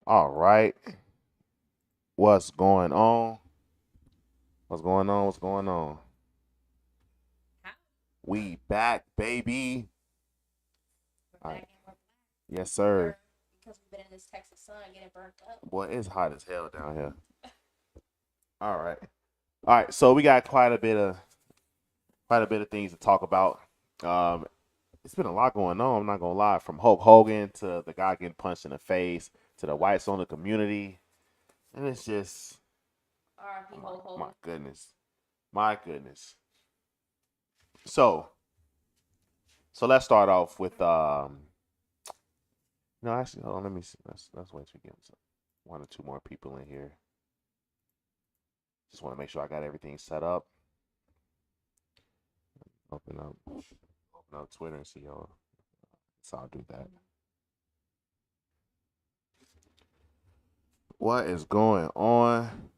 All right. What's going on? What's going on? What's going on? We back, baby. We're All right. back and we're back. Yes, sir. Because we've been in this Texas sun getting burnt up. Boy, it's hot as hell down here. All right. All right. So we got quite a bit of things to talk about. Um, it's been a lot going on. I'm not gonna lie. From Hulk Hogan to the guy getting punched in the face to the whites on the community, and it's just R.I.P. my, Hulk my Hogan. goodness, my goodness. So so let's start off with no, actually, hold on. Let me see. Let's wait till we get one or two more people in here. Just want to make sure I got everything set up. Open up Twitter and see y'all. So I'll do that. What is going on?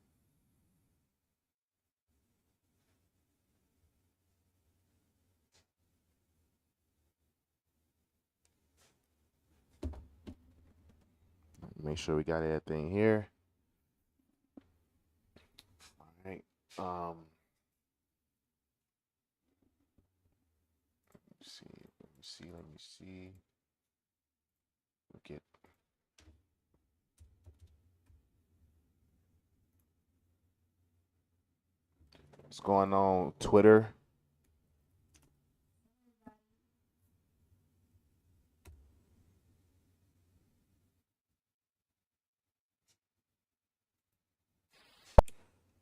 Make sure we got everything here. All right. Let me see. Let me see. Get what's going on Twitter.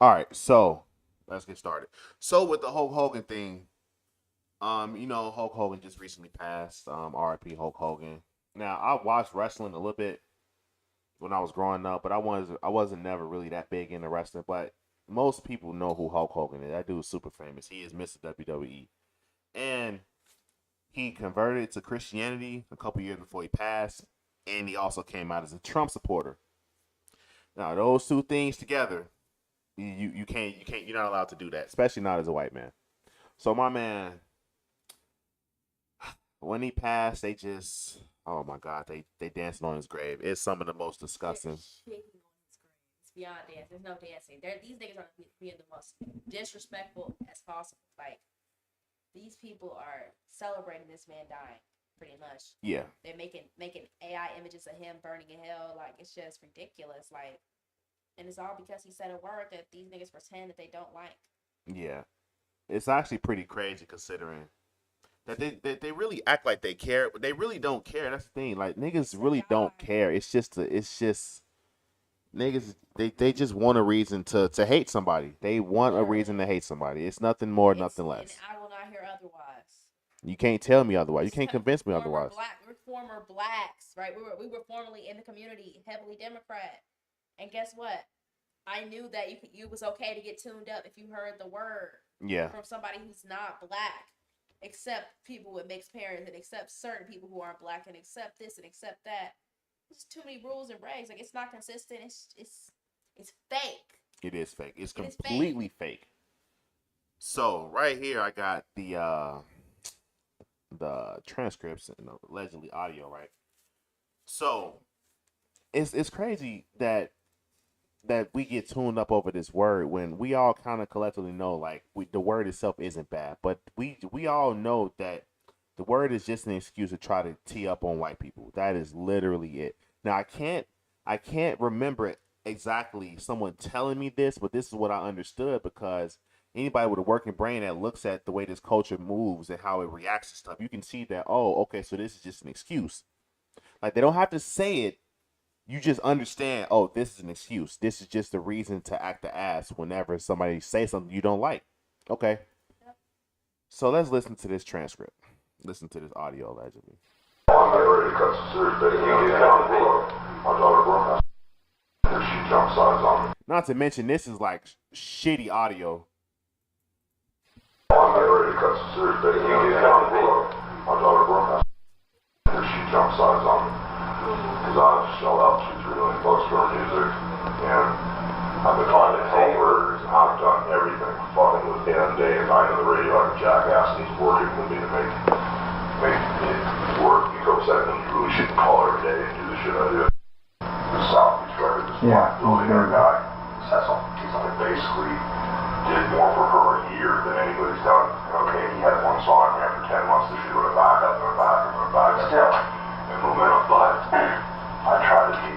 All right, so let's get started. So with the Hulk Hogan thing, Hulk Hogan just recently passed. R.I.P. Hulk Hogan. Now I watched wrestling a little bit when I was growing up, but I wasn't never really that big into wrestling. But most people know who Hulk Hogan is. That dude's super famous. He is Mr. WWE, and he converted to Christianity a couple years before he passed, and he also came out as a Trump supporter. Now those two things together, you can't you're not allowed to do that, especially not as a white man. So my man, when he passed, they just oh my god, they dancing on his grave. It's some of the most disgusting. They're shaking on his grave. It's beyond dance. There's no dancing. These niggas are being the most disrespectful as possible. Like, these people are celebrating this man dying, pretty much. Yeah, They're making AI images of him burning in hell. Like, it's just ridiculous. Like, and it's all because he said a word that these niggas pretend that they don't like. yeah. It's actually pretty crazy considering that they really act like they care, but they really don't care. That's the thing. Like niggas really don't care. It's just niggas they just want a reason to hate somebody. They want a reason to hate somebody. It's nothing more, nothing And less. I will not hear otherwise. You can't tell me otherwise. You can't convince me otherwise. We're former blacks, right? We were formerly in the community, heavily Democrat. And guess what? I knew that you was okay to get tuned up if you heard the word Yeah. from somebody who's not black. Accept people with mixed parents and accept certain people who aren't black and accept this and accept that. There's too many rules and regs. Like, it's not consistent. It's fake. It is fake. It's It is completely fake. So right here I got the transcripts and allegedly audio, right? So it's crazy that we get tuned up over this word when we all kind of collectively know like the word itself isn't bad, but we all know that the word is just an excuse to try to tee up on white people. That is literally it. Now I can't remember exactly someone telling me this, but this is what I understood because anybody with a working brain that looks at the way this culture moves and how it reacts to stuff, you can see that, oh, okay, so this is just an excuse. Like they don't have to say it, you just understand, oh, this is an excuse. This is just a reason to act the ass whenever somebody says something you don't like. Okay. Yep. So let's listen to this transcript. Listen to this audio allegedly. Not to mention this is like shitty audio. She jump sides on me. Because I shelled out $2-3 million for her music. And I've been trying to help her. I've done everything. Fucking with Dan Dave. I know the radio like a jackass, and he's working with me to make it work. He goes, "You really shouldn't call every day and do the shit I do." South black billionaire guy. Cecil. He basically did more for her a year than anybody's done. Okay, he had one song ran for 10 months, so she went back up and back and back still. And momentum, but I try to be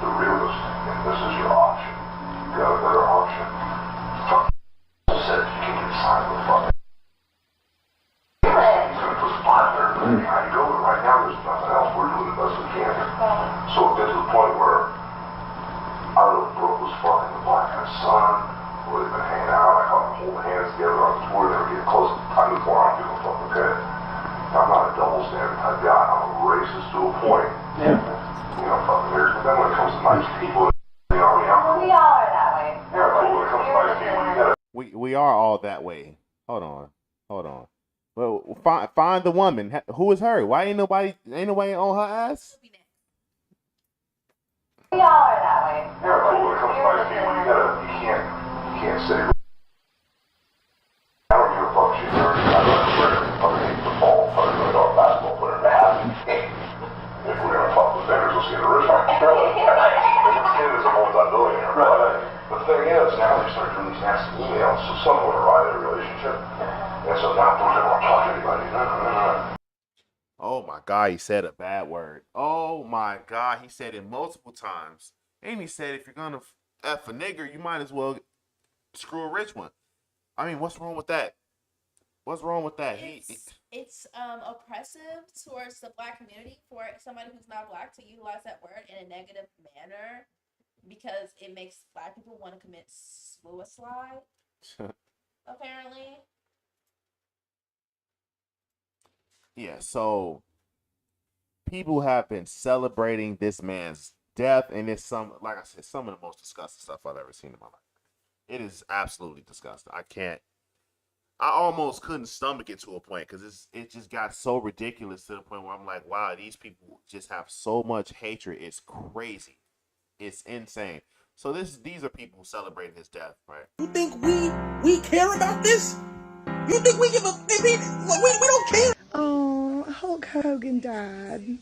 the realist, and this is your option. You got a better option. Said you can get signed with fucking. He's gonna put spot there, but I go, and right now there's nothing else. We're doing the best we can. So it gets to the point where I would have broke was fucking the black guy's son. Would have been hanging out. I caught them holding hands together on the tour. They were getting close to the time before I'm giving a fuck, okay? I'm not a double standard type guy. I'm a racist to a point. Yeah. You know, fucking weird. But then when it comes to nice people, you know, We all are that way. yeah, but when it comes to nice people, you gotta. We are all that way. Hold on. Well, find the woman. Who is her? Why ain't nobody on her ass? We all are that way. Yeah, but when it comes to nice people, you can't say. I don't give a fuck. She's already got a fucking football player, a basketball player, to have if we're gonna fuck with vendors, let's get a rich one. And this kid is a multi-billionaire, but the thing is, now they start doing these nasty emails, so someone will write a relationship, and so now don't ever talk to anybody. No. Oh my God, he said a bad word. Oh my God, he said it multiple times. And he said if you're gonna F a nigger, you might as well screw a rich one. I mean, what's wrong with that? What's wrong with that? It's oppressive towards the black community for somebody who's not black to utilize that word in a negative manner because it makes black people want to commit suicide. Apparently. Yeah, so people have been celebrating this man's death, and it's like I said, some of the most disgusting stuff I've ever seen in my life. It is absolutely disgusting. I almost couldn't stomach it to a point because it just got so ridiculous to the point where I'm like, wow, these people just have so much hatred. It's crazy. It's insane. So these are people celebrating his death, right? You think we care about this? You think we give a we don't care? Oh, Hulk Hogan died.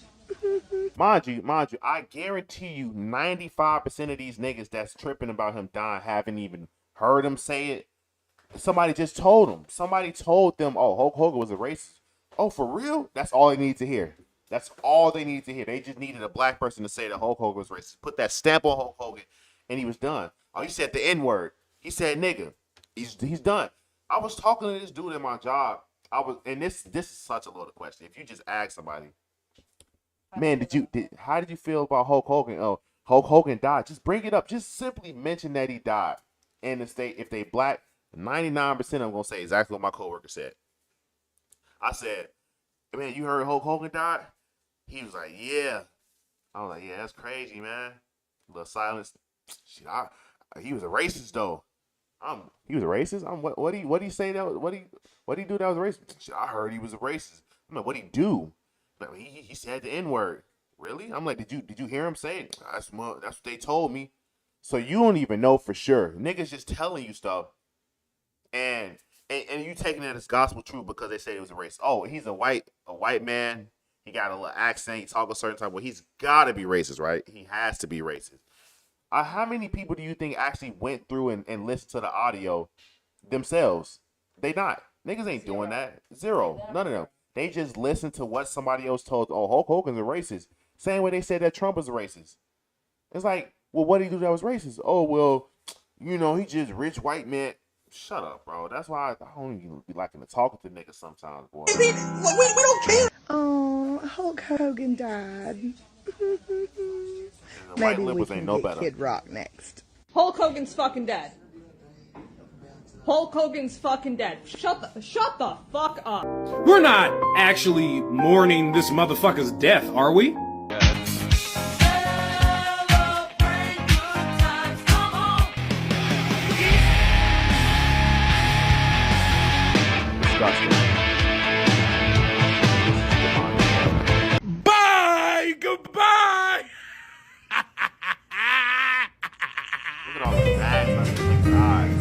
Mind you, I guarantee you 95% of these niggas that's tripping about him dying haven't even heard him say it. Somebody just told them. Somebody told them, oh, Hulk Hogan was a racist. Oh, for real? That's all they need to hear. That's all they need to hear. They just needed a black person to say that Hulk Hogan was racist. Put that stamp on Hulk Hogan, and he was done. Oh, he said the N-word. He said nigga. He's done. I was talking to this dude at my job. And this is such a loaded question. If you just ask somebody, man, how did you feel about Hulk Hogan? Oh, Hulk Hogan died. Just bring it up. Just simply mention that he died. And if they black, 99% of them gonna say exactly what my coworker said. I said, man, you heard Hulk Hogan died? He was like, yeah. I was like, yeah, that's crazy, man. A little silence. Shit, he was a racist though. He was a racist. What do you say that? What do you do that was racist? Shit, I heard he was a racist. I'm like, what would he do? Like, he said the N-word. Really? I'm like, did you hear him say it? That's what they told me. So you don't even know for sure. Niggas just telling you stuff. And you taking it as gospel truth because they say he was a racist. Oh, he's a white man. He got a little accent. He talk a certain type. Well, he's got to be racist, right? He has to be racist. How many people do you think actually went through and listened to the audio themselves? They not. Niggas ain't doing that. Zero. None of them. They just listen to what somebody else told. Oh, Hulk Hogan's a racist. Same way they said that Trump is a racist. It's like, well, what did he do that was racist? Oh, well, you know, he just rich white man. Shut up, bro. That's why I don't even be liking to talk to niggas sometimes, boy. We don't care. Oh, Hulk Hogan died. Maybe we can get Kid Rock next. Hulk Hogan's fucking dead. Hulk Hogan's fucking dead. Shut the fuck up. We're not actually mourning this motherfucker's death, are we? Bye! Goodbye! Look at all the bags under his eyes.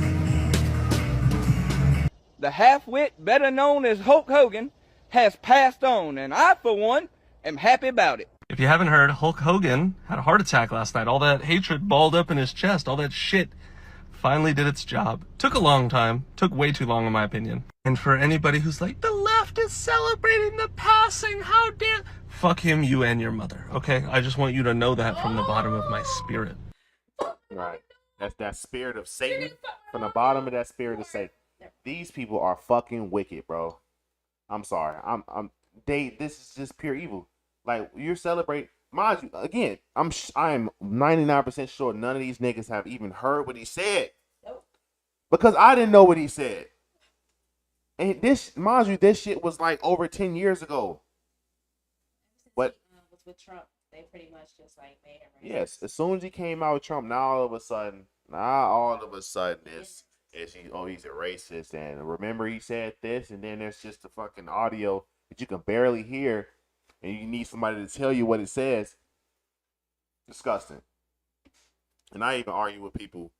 The half-wit, better known as Hulk Hogan, has passed on, and I, for one, am happy about it. If you haven't heard, Hulk Hogan had a heart attack last night. All that hatred balled up in his chest. All that shit finally did its job. Took a long time. Took way too long, in my opinion. And for anybody who's like, the left is celebrating the passing, how dare... Fuck him, you and your mother, okay? I just want you to know that from the bottom of my spirit. Right. That's that spirit of Satan. From the bottom of that spirit of Satan. These people are fucking wicked, bro. I'm sorry. This is just pure evil. Like, you're celebrating, mind you, again, I'm 99% sure none of these niggas have even heard what he said. Nope. Because I didn't know what he said. And this, mind you, this shit was like over 10 years ago. But was with Trump, they pretty much just like made him racist. Yes, as soon as he came out with Trump, now all of a sudden he's a racist. And remember he said this, and then there's just the fucking audio that you can barely hear. And you need somebody to tell you what it says. Disgusting. And I even argue with people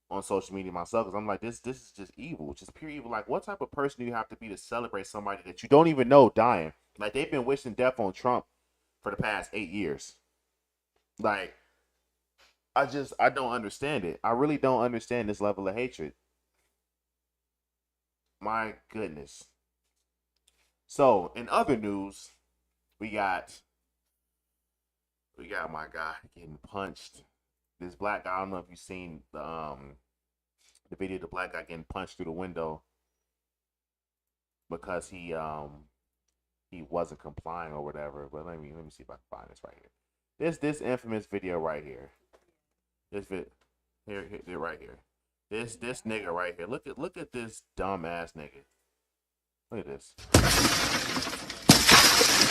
on social media myself because I'm like, this is just evil, just pure evil. Like, what type of person do you have to be to celebrate somebody that you don't even know dying? Like, they've been wishing death on Trump for the past 8 years. Like, I don't understand it. I really don't understand this level of hatred. My goodness. So, in other news, we got my guy getting punched. This black guy, I don't know if you've seen the video of the black guy getting punched through the window because he wasn't complying or whatever. But let me see if I can find this right here. This infamous video right here. Here right here. This nigga right here. Look at this dumb ass nigga. Look at this.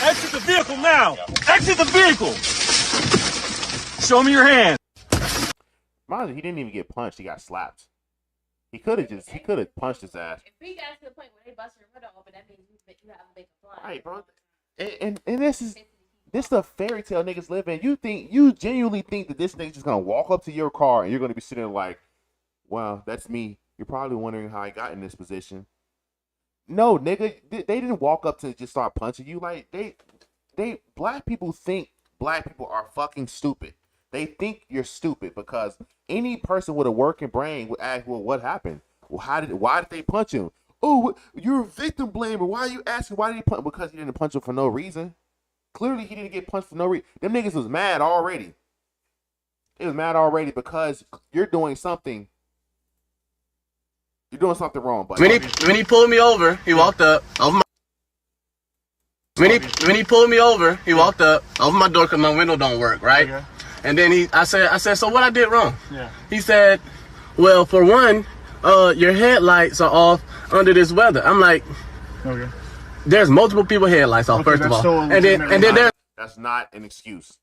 Exit the vehicle now! Exit the vehicle! Show me your hand! Mind you, he didn't even get punched. He got slapped. He could have punched his ass. If we got to the point where they bust your window open, that means you have a big complaint. Right, bro. And this the fairy tale niggas live in. You genuinely think that this nigga's just gonna walk up to your car and you're gonna be sitting there like, wow, that's me. You're probably wondering how I got in this position. No, nigga, they didn't walk up to just start punching you. Like, black people think black people are fucking stupid. They think you're stupid because any person with a working brain would ask, well, what happened? Well, why did they punch him? Oh, you're a victim blamer. Why are you asking why did he punch? Because he didn't punch him for no reason. Clearly, he didn't get punched for no reason. Them niggas was mad already. They was mad already because you're doing something. You're doing something wrong, buddy. When he pulled me over, he walked up. When he pulled me over, he walked up, opened my door because my window don't work, right? Okay. And then I said, so what I did wrong? Yeah. He said, well, for one, your headlights are off under this weather. I'm like, okay. There's multiple people headlights off, first of all. And then there's... That's not an excuse.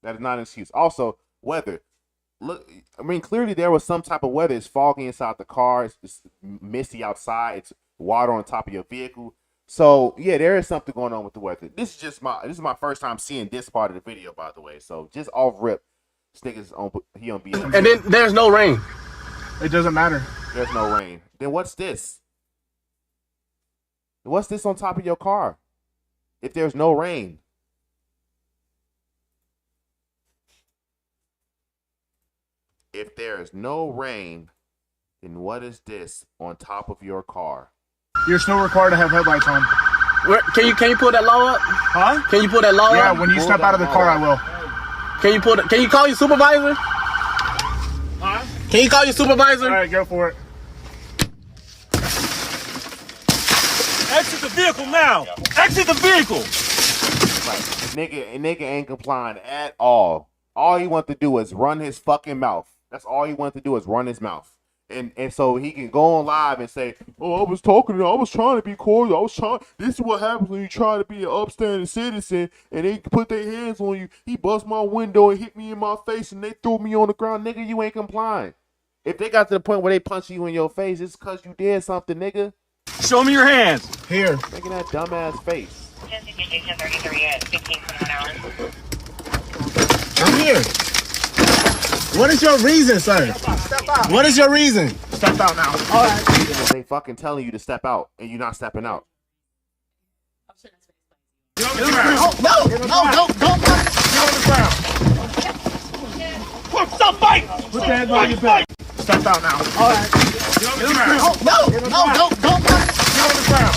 That is not an excuse. Also, weather. Look, I mean, clearly there was some type of weather. It's foggy inside the car. It's misty outside. It's water on top of your vehicle. So yeah, there is something going on with the weather. This is my first time seeing this part of the video, by the way. So just off rip, this nigga's on BS. And then there's no rain. It doesn't matter. There's no rain. Then what's this? What's this on top of your car? If there's no rain. If there is no rain, then what is this on top of your car? You're still required to have headlights on. Can you pull that law up? Huh? Can you pull that law up? Yeah, when you step out of the car, I will. Can you call your supervisor? Huh? Can you call your supervisor? All right, go for it. Exit the vehicle now! Exit the vehicle! Right. Nigga ain't complying at all. All he wants to do is run his fucking mouth. That's all he wants to do is run his mouth. And so he can go on live and say, oh, I was trying to be cordial. This is what happens when you try to be an upstanding citizen and they put their hands on you. He bust my window and hit me in my face and they threw me on the ground. Nigga, you ain't complying. If they got to the point where they punch you in your face, it's because you did something, nigga. Show me your hands. Here. Making that dumbass face. Station 33 at 15:21 hours. I'm here. What is your reason, sir? Step out. What is your reason? Step out now. All right. They fucking telling you to step out and you're not stepping out. Get on the ground. No, get on the ground. Stop fighting. Put your hands on your back. Step out now. All right. Get on the ground. No. Get on the ground.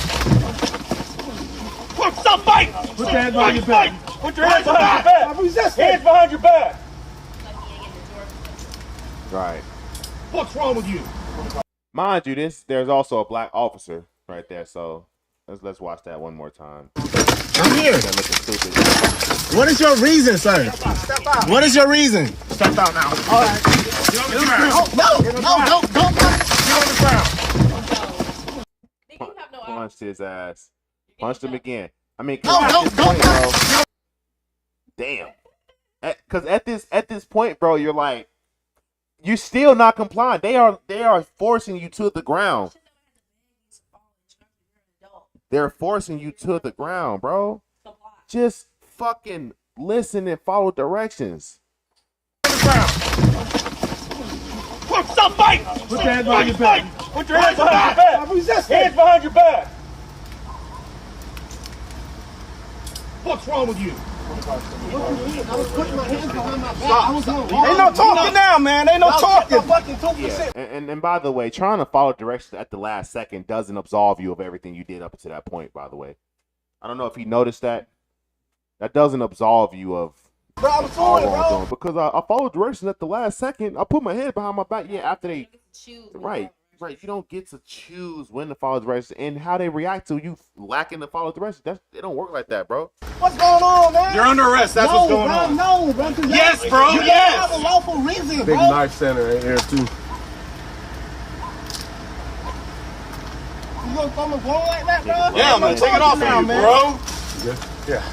Stop fighting. Put your hands on your back. Put your hands behind your back. Hands behind your back. Right. What's wrong with you? Mind you, there's also a black officer right there, so let's watch that one more time. I'm here. That looking stupid. What is your reason, sir? Step out. What is your reason? Step out now. All right. Get on the ground. No. Get on the ground. Punched his ass. Punched him again. I mean, No. at this point, bro. Damn. Because at this point, bro, you're like, you're still not complying. They are forcing you to the ground. They're forcing you to the ground, bro. Just fucking listen and follow directions. Stop fighting! Put your hands behind your back. Put your hands behind your back. Hands behind your back. What's wrong with you? I was putting my hands behind my back. Stop. Ain't no talking now, man. Ain't no talking. Yeah. And by the way, trying to follow directions at the last second doesn't absolve you of everything you did up to that point, by the way. I don't know if you noticed that. That doesn't absolve you of all wrongdoing. Because I followed directions at the last second. I put my head behind my back. Yeah, after they... Right. You don't get to choose when to follow directions and how they react to you lacking to follow directions. It don't work like that, bro. What's going on, man? You're under arrest. That's what's going on. No, bro. Yes, bro. You have a lawful reason, Big bro. knife center in here, too. You gonna come and go like that, bro? Yeah, I'm going to take it off now, man. Bro. Yeah.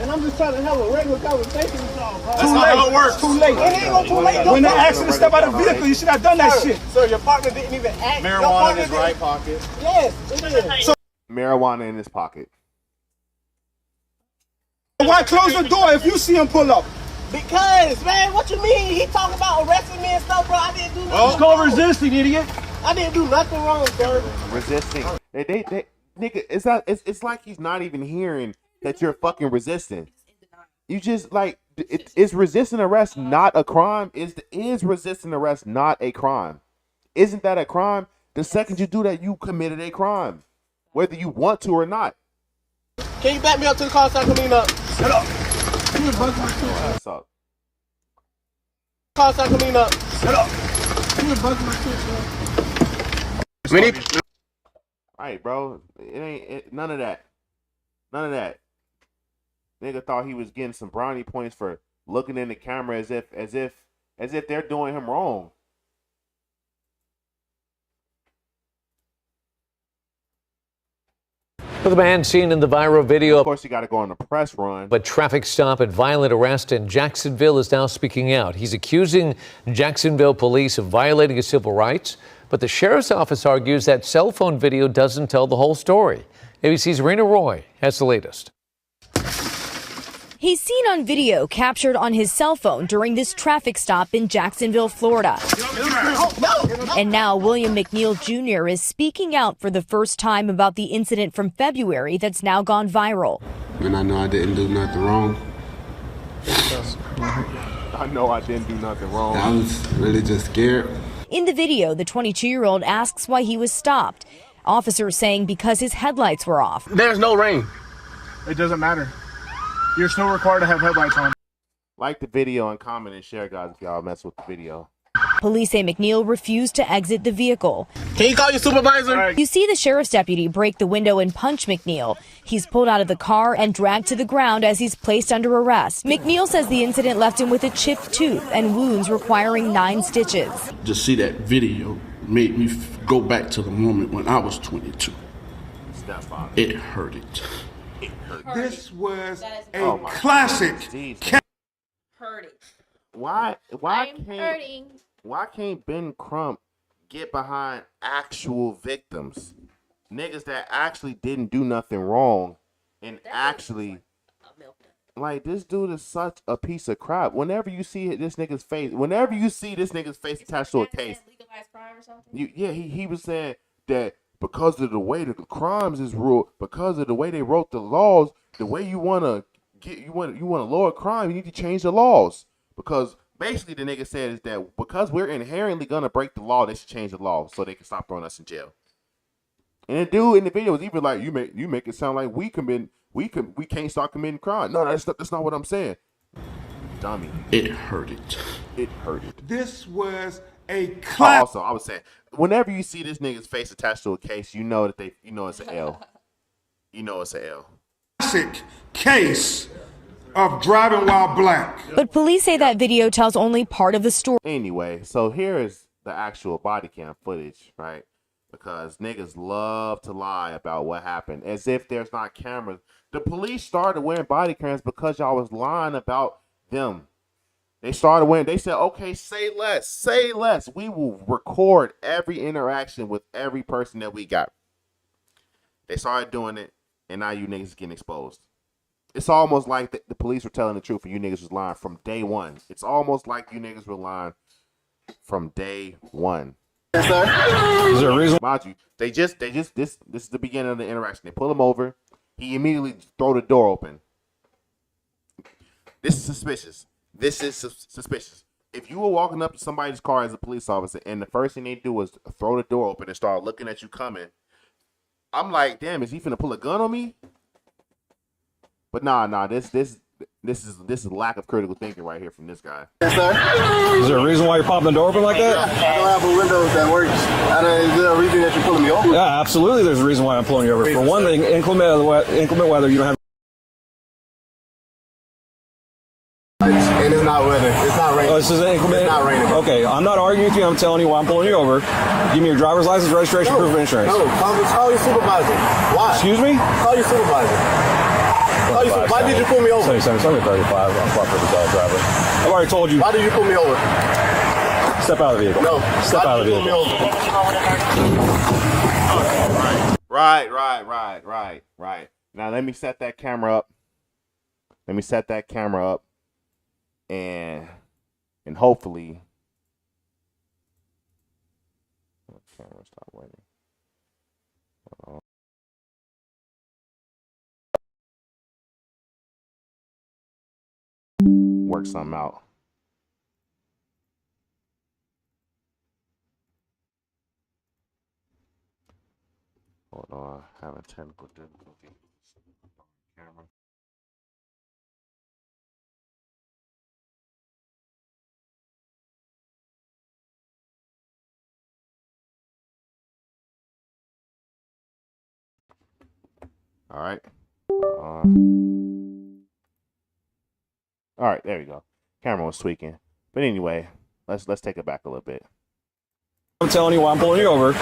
And I'm just trying to have a regular conversation with y'all, bro. That's not how it works. Too late. It ain't gonna too late. When they asked you to step out of the vehicle, you should have done that shit. So your partner didn't even act. Marijuana in his right pocket. Yes, it is. So Marijuana in his pocket. why close the door if you see him pull up? Because, man, what you mean? He talking about arresting me and stuff, bro. I didn't do nothing. It's called resisting, idiot. I didn't do nothing wrong, sir. Resisting. They nigga, it's like he's not even hearing that you're fucking resisting. You just like is resisting arrest not a crime? Is resisting arrest not a crime? Isn't that a crime? The second you do that, you committed a crime, whether you want to or not. Can you back me up to the car so I can lean up? Shut up. That's up. Car so I can lean up. Shut up. All right, bro. It ain't none of that. None of that. Nigga thought he was getting some brownie points for looking in the camera as if they're doing him wrong. For the man seen in the viral video Of course, you got to go on the press run. but traffic stop and violent arrest in Jacksonville is now speaking out. He's accusing Jacksonville police of violating his civil rights, but the sheriff's office argues that cell phone video doesn't tell the whole story. ABC's Rena Roy has the latest. He's seen on video captured on his cell phone during this traffic stop in Jacksonville, Florida. And now William McNeil Jr. is speaking out for the first time about the incident from February that's now gone viral. And I know I didn't do nothing wrong. I know I didn't do nothing wrong. I was really just scared. In the video, the 22-year-old asks why he was stopped. Officers saying because his headlights were off. There's no rain. It doesn't matter. You're still required to have headlights on. Like the video and comment and share, guys, if y'all mess with the video. Police say McNeil refused to exit the vehicle. Can you call your supervisor? You see the sheriff's deputy break the window and punch McNeil. He's pulled out of the car and dragged to the ground as he's placed under arrest. McNeil says the incident left him with a chipped tooth and wounds requiring 9 stitches. Just see that video made me go back to the moment when I was 22. It hurted. This was a classic. Hurting. Why I'm hurting. Why can't Ben Crump get behind actual victims? Niggas that actually didn't do nothing wrong and actually like this dude is such a piece of crap. Whenever you see this nigga's face attached to a case, Legalized crime or something? he was saying that because of the way the crimes is ruled, because of the way they wrote the laws, the way you wanna lower crime, you need to change the laws. Because basically the nigga said is that because we're inherently gonna break the law, they should change the law so they can stop throwing us in jail. And the dude in the video was even like, you make it sound like we can't start committing crime. No, that's not what I'm saying. Dummy. It hurted. It hurted. This was a Also, I would say, whenever you see this nigga's face attached to a case, you know that it's an L. You know it's an L. Classic case of driving while black. But police say that video tells only part of the story. Anyway, so here is the actual body cam footage, right? Because niggas love to lie about what happened, as if there's not cameras. The police started wearing body cams because y'all was lying about them. They started wearing, they said, okay, say less. We will record every interaction with every person that we got. They started doing it, and now you niggas getting exposed. It's almost like the police were telling the truth and you niggas was lying from day one. It's almost like you niggas were lying from day one. Yes, sir. Is there a reason? Mind you, this is the beginning of the interaction. They pull him over. He immediately throw the door open. This is suspicious. Suspicious. If you were walking up to somebody's car as a police officer and the first thing they do was throw the door open and start looking at you coming, I'm like, damn, is he finna pull a gun on me? But nah, this is lack of critical thinking right here from this guy. Yes, sir. Is there a reason why you're popping the door open like that? I don't have a window that works. Is there a reason that you're pulling me over? Yeah, absolutely. There's a reason why I'm pulling you over. For one thing, inclement weather, you don't have. And it's not weather. It's not raining. Oh, this is inclement. It's not raining. Okay, I'm not arguing with you. I'm telling you why I'm pulling you over. Give me your driver's license, registration, proof of insurance. No, call your supervisor. Why? Excuse me? Call your supervisor. Why did you pull me over? 7735. I'm proper dog driver. I've already told you. Why did you pull me over? Step out of the vehicle. No. Step out of the vehicle. Right. Now let me set that camera up. And hopefully camera stop waiting. Work something out. Hold on, having technical difficulty. Camera. All right. All right, there we go. Camera was tweaking. But anyway, let's take it back a little bit. I'm telling you why I'm pulling you over.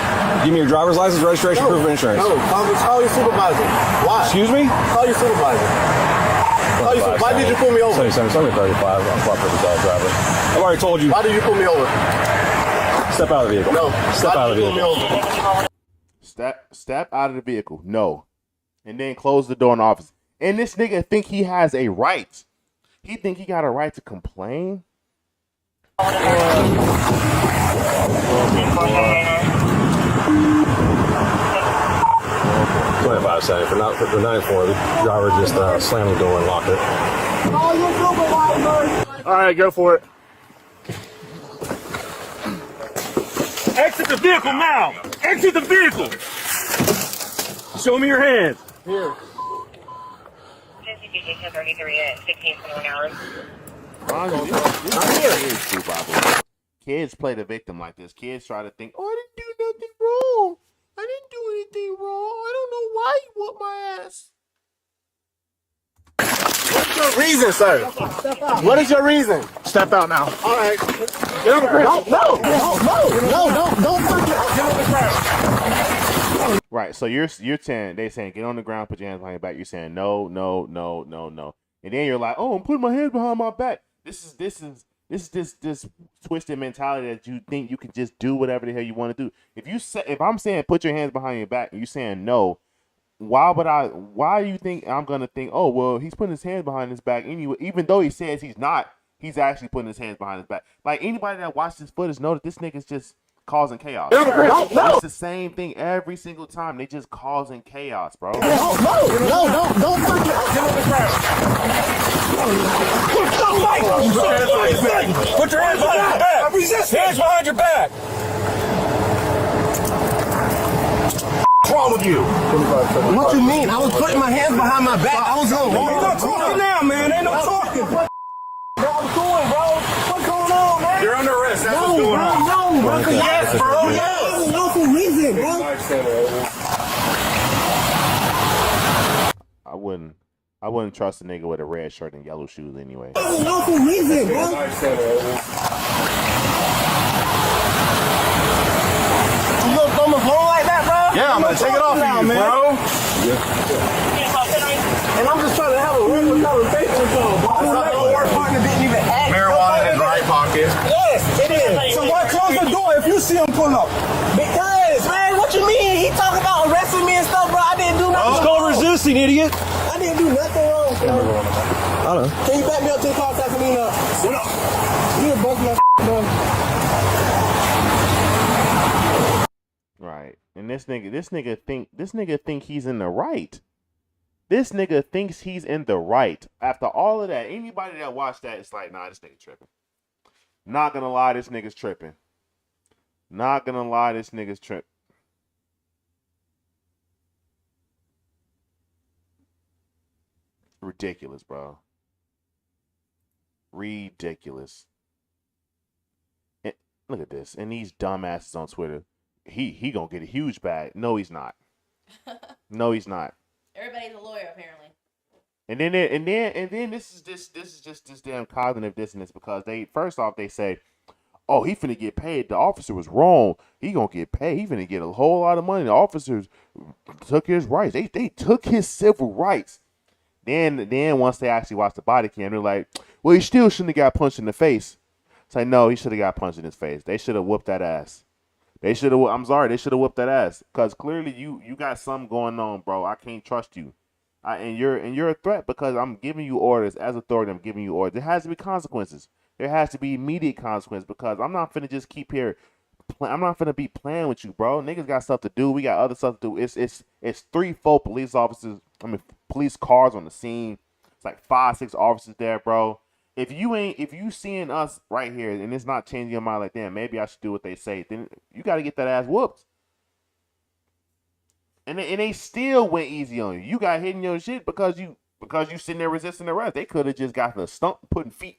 Give me your driver's license, registration, proof of insurance. No, call your supervisor. Why? Excuse me? Call your supervisor. Why did you pull me over? 7735. I'm proper dog driver. I've already told you. Why did you pull me over? Step out of the vehicle. No. Step out of the vehicle. Step out of the vehicle. No. And then close the door in the office. And this nigga think he has a right. He think he got a right to complain? 25 seconds. For 9-4, the driver just slammed the door and locked it. All right, go for it. Exit the vehicle now. Exit the vehicle. Show me your hands. Here. 33 at 16:21 hours. Kids play the victim like this. Kids try to think, oh, I didn't do nothing wrong. I didn't do anything wrong. I don't know why you whooped my ass. What's your reason, sir? What is your reason? Step out now. All right. Get on the ground. Don't. Get on the ground. Right. So you're saying they saying get on the ground, put your hands behind your back. You're saying no. And then you're like, oh, I'm putting my hands behind my back. This is twisted mentality that you think you can just do whatever the hell you want to do. If I'm saying put your hands behind your back and you saying no, why do you think I'm gonna think, oh well, he's putting his hands behind his back anyway, even though he says he's not, he's actually putting his hands behind his back. Like anybody that watched this footage know that this nigga's just causing chaos. No. It's the same thing every single time. They just causing chaos, bro. No, don't fucking get on the ground. Put your hands behind your back. Hands behind your back. What's wrong with you? What you mean? I was putting my hands behind my back. I was going. Ain't no talking now, man. Ain't no talking. Bro, I'm doing, bro. What's going on, man? You're under arrest. That's what's going on. No, bro. Yes, bro. Yes. No for reason, bro. I wouldn't trust a nigga with a red shirt and yellow shoes anyway. No for reason, bro. You gonna throw my phone like that, bro? Yeah, I'm gonna take it off now, you, man. bro. And I'm just trying to have a regular conversation with y'all, bro. My work partner didn't even ask. Marijuana in his right pocket. Yes, it is. So why close the door if you see him pull up? Because, man, what you mean? He talking about arresting me and stuff, bro. I didn't do nothing. It's called resisting, idiot. I didn't do nothing wrong, bro. I don't know. Can you back me up to the car so I can lean up? What up? You done broke my bro. Right. And this nigga think he's in the right. This nigga thinks he's in the right. After all of that, anybody that watched that, it's like, nah, this nigga tripping. Not gonna lie, this nigga's tripping. Not gonna lie, this nigga's tripping. Ridiculous, bro. Ridiculous. And look at this. And these dumbasses on Twitter. He gonna get a huge bag. No, he's not. No, he's not. Everybody's a lawyer apparently. And then this is just this damn cognitive dissonance because they first off they say, oh, he finna get paid. The officer was wrong. He gonna get paid. He finna get a whole lot of money. The officers took his rights. They took his civil rights. Then once they actually watched the body cam, they're like, well, he still shouldn't have got punched in the face. It's like, no, he should have got punched in his face. They should have whooped that ass. They should have. I'm sorry. They should have whooped that ass because clearly you got something going on, bro. I can't trust you. And you're a threat because I'm giving you orders as authority. I'm giving you orders. There has to be consequences. There has to be immediate consequence because I'm not finna just keep here. I'm not finna be playing with you, bro. Niggas got stuff to do. We got other stuff to do. It's 3-4 police officers. Police cars on the scene. It's like 5-6 officers there, bro. If you seeing us right here and it's not changing your mind like, damn, maybe I should do what they say, then you got to get that ass whooped. And they still went easy on you. You got hit in your shit because you sitting there resisting arrest. They could have just got the stump putting feet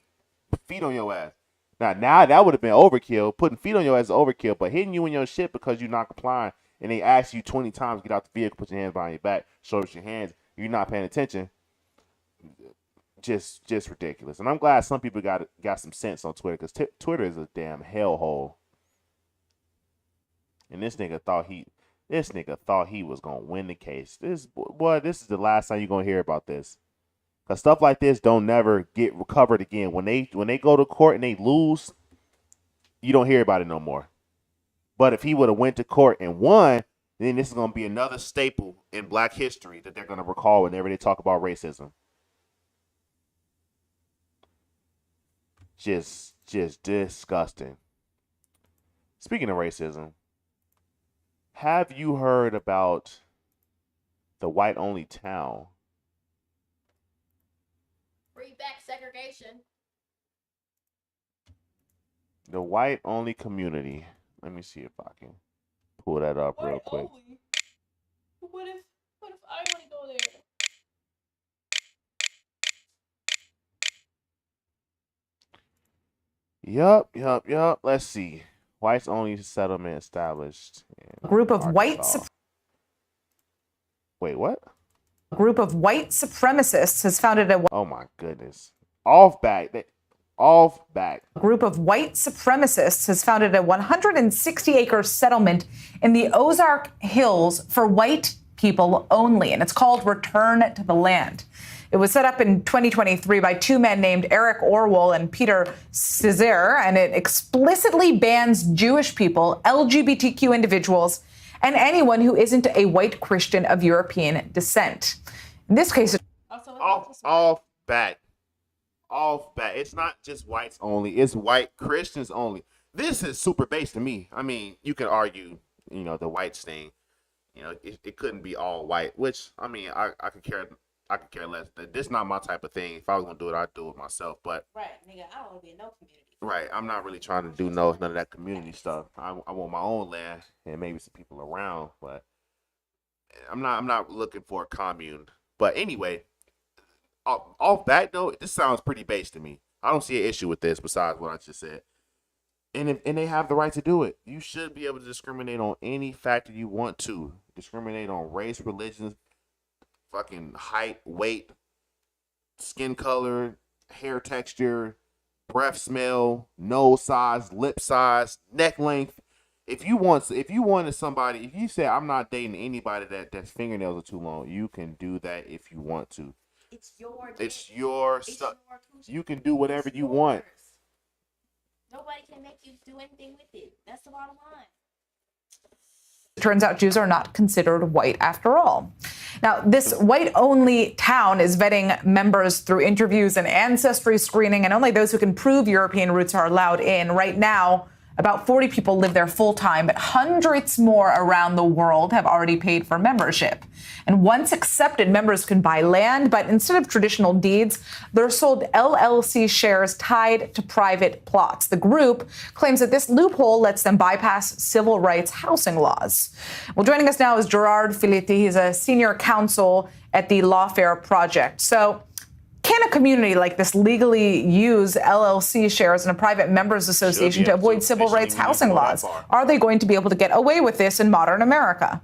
on your ass. Now that would have been overkill. Putting feet on your ass is overkill, but hitting you in your shit because you're not complying and they ask you 20 times, get out the vehicle, put your hands behind your back, show us your hands, you're not paying attention. Just ridiculous. And I'm glad some people got some sense on Twitter because Twitter is a damn hellhole. And this nigga thought he was gonna win the case. This is the last time you're gonna hear about this. Cause stuff like this don't never get recovered again. When they go to court and they lose, you don't hear about it no more. But if he would have went to court and won, then this is gonna be another staple in Black history that they're gonna recall whenever they talk about racism. Just disgusting. Speaking of racism, have you heard about the white-only town? Bring back segregation. The white-only community. Let me see if I can pull that up real quick. What if I want to go there? Yup. Let's see. Whites only settlement established. A group of Wait, what? A group of white supremacists has founded a. Oh my goodness. Off back. A group of white supremacists has founded a 160-acre settlement in the Ozark Hills for white people only, and it's called Return to the Land. It was set up in 2023 by two men named Eric Orwell and Peter Cesare, and it explicitly bans Jewish people, LGBTQ individuals, and anyone who isn't a white Christian of European descent. In this case, off back. It's not just whites only. It's white Christians only. This is super base to me. I mean, you could argue, the whites thing. It couldn't be all white, which I mean, I could care less. This is not my type of thing. If I was gonna do it, I'd do it myself. But right, nigga, I don't want to be in no community. Right, I'm not really trying to do none of that community stuff. I want my own land and maybe some people around, but I'm not looking for a commune. But anyway, off that note, this sounds pretty base to me. I don't see an issue with this besides what I just said. And they have the right to do it. You should be able to discriminate on any factor you want to. Discriminate on race, religion, fucking height, weight, skin color, hair texture, breath smell, nose size, lip size, neck length. If you wanted somebody, if you say I'm not dating anybody that's fingernails are too long, you can do that if you want to. It's your stuff. You can do whatever you want. Nobody can make you do anything with it. That's the bottom line. It turns out Jews are not considered white after all. Now, this white-only town is vetting members through interviews and ancestry screening, and only those who can prove European roots are allowed in. Right now, about 40 people live there full-time, but hundreds more around the world have already paid for membership. And once accepted, members can buy land, but instead of traditional deeds, they're sold LLC shares tied to private plots. The group claims that this loophole lets them bypass civil rights housing laws. Well, joining us now is Gerard Filiti. He's a senior counsel at the Lawfare Project. So, can a community like this legally use LLC shares in a private members association to avoid civil rights housing laws? Are they going to be able to get away with this in modern America?